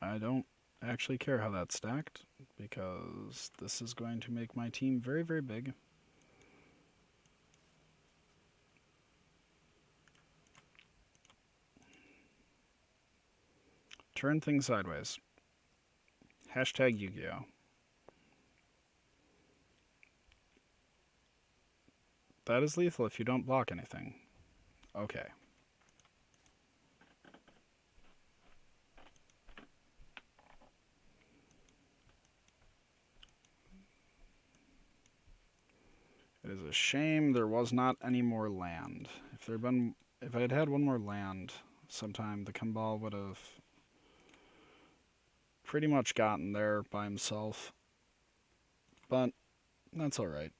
I don't actually care how that's stacked, because this is going to make my team very, very big. Turn things sideways. Hashtag Yu-Gi-Oh! That is lethal if you don't block anything. Okay. It is a shame there was not any more land. If I had had one more land sometime, the Kambal would have pretty much gotten there by himself. But that's alright.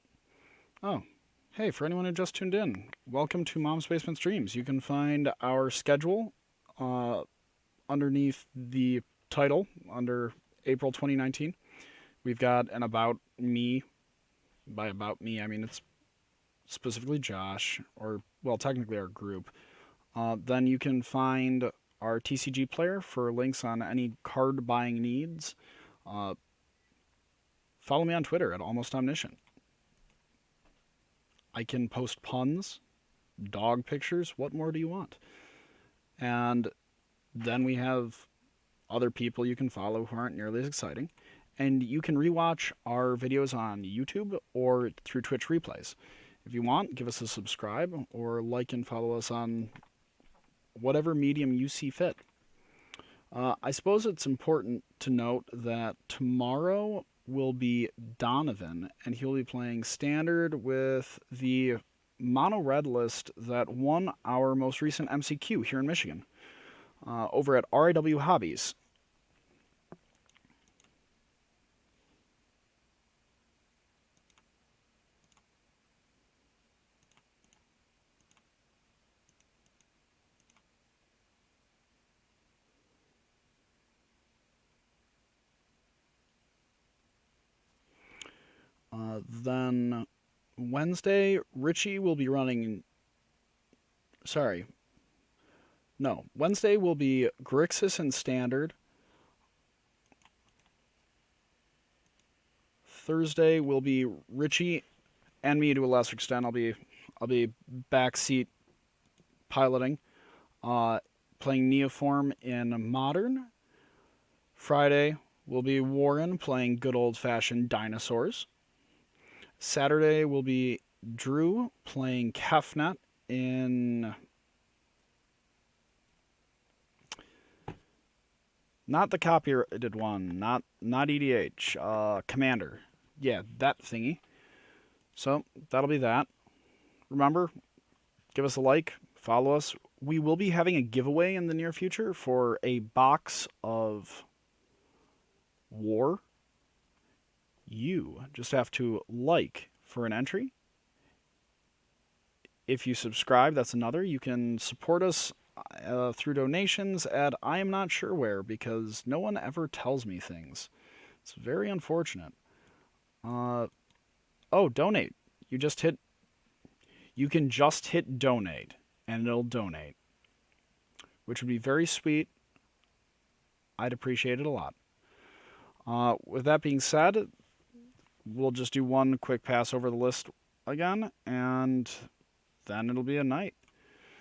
Oh, hey, for anyone who just tuned in, welcome to Mom's Basement Streams. You can find our schedule underneath the title under April 2019. We've got an About Me. By About Me, I mean it's specifically Josh, or, well, technically our group. Then you can find our TCG player for links on any card buying needs. Follow me on Twitter at Almost Omniscient. I can post puns, dog pictures. What more do you want? And then we have other people you can follow who aren't nearly as exciting. And you can rewatch our videos on YouTube or through Twitch replays. If you want, give us a subscribe or like and follow us on whatever medium you see fit. I suppose it's important to note that tomorrow will be Donovan, and he'll be playing Standard with the mono red list that won our most recent MCQ here in Michigan, over at RIW Hobbies. Then Wednesday, Richie will be running. Sorry. No. Wednesday will be Grixis and Standard. Thursday will be Richie and me to a lesser extent. I'll be backseat piloting, playing Neoform in Modern. Friday will be Warren playing good old fashioned Dinosaurs. Saturday will be Drew playing Kefnet in... Not the copyrighted one, not EDH, Commander. Yeah, that thingy. So, that'll be that. Remember, give us a like, follow us. We will be having a giveaway in the near future for a box of War. You just have to like for an entry. If you subscribe, that's another. You can support us through donations at I am not sure where, because no one ever tells me things. It's very unfortunate. Oh, donate. You can just hit donate, and it'll donate, which would be very sweet. I'd appreciate it a lot. With that being said, we'll just do one quick pass over the list again, and then it'll be a night.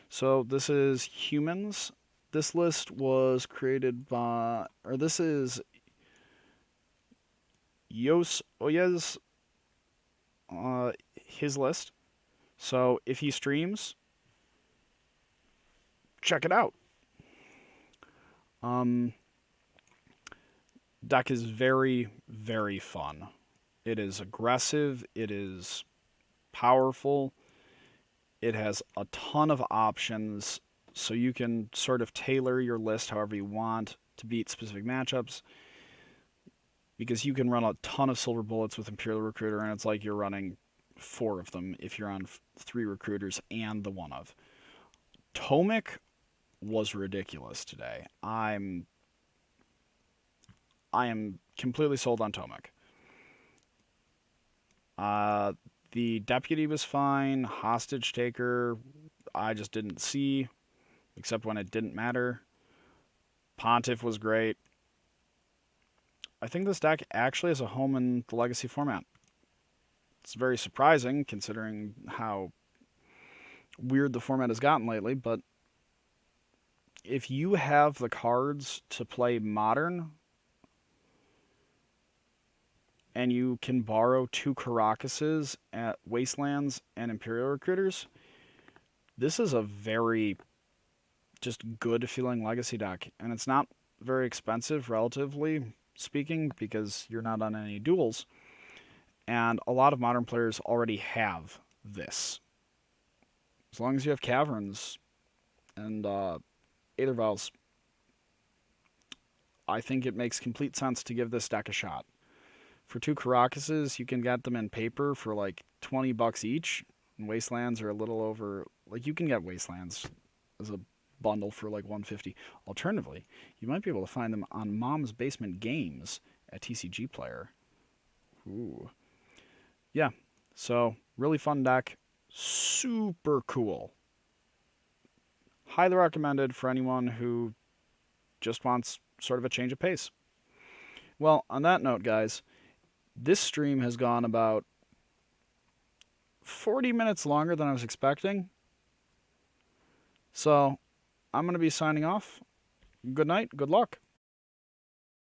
So this is humans. This list was created by, or this is Yos Oyez, his list. So if he streams, check it out. Deck is very, very fun. It is aggressive. It is powerful. It has a ton of options, so you can sort of tailor your list however you want to beat specific matchups. Because you can run a ton of silver bullets with Imperial Recruiter, and it's like you're running 4 of them if you're on 3 recruiters and the 1 of. Tomik was ridiculous today. I am completely sold on Tomik. The deputy was fine. Hostage taker, I just didn't see, except when it didn't matter. Pontiff was great. I think this deck actually has a home in the Legacy format. It's very surprising considering how weird the format has gotten lately, but if you have the cards to play Modern and you can borrow 2 Caracases at Wastelands and Imperial Recruiters, this is a very just good feeling Legacy deck. And it's not very expensive, relatively speaking, because you're not on any duels. And a lot of Modern players already have this. As long as you have Caverns and Aether Vials, I think it makes complete sense to give this deck a shot. For 2 Caracases, you can get them in paper for like $20 each. And Wastelands are a little over, like you can get Wastelands as a bundle for like $150. Alternatively, you might be able to find them on Mom's Basement Games at TCG Player. Ooh. Yeah, so really fun deck. Super cool. Highly recommended for anyone who just wants sort of a change of pace. Well, on that note, guys, this stream has gone about 40 minutes longer than I was expecting. So I'm going to be signing off. Good night. Good luck.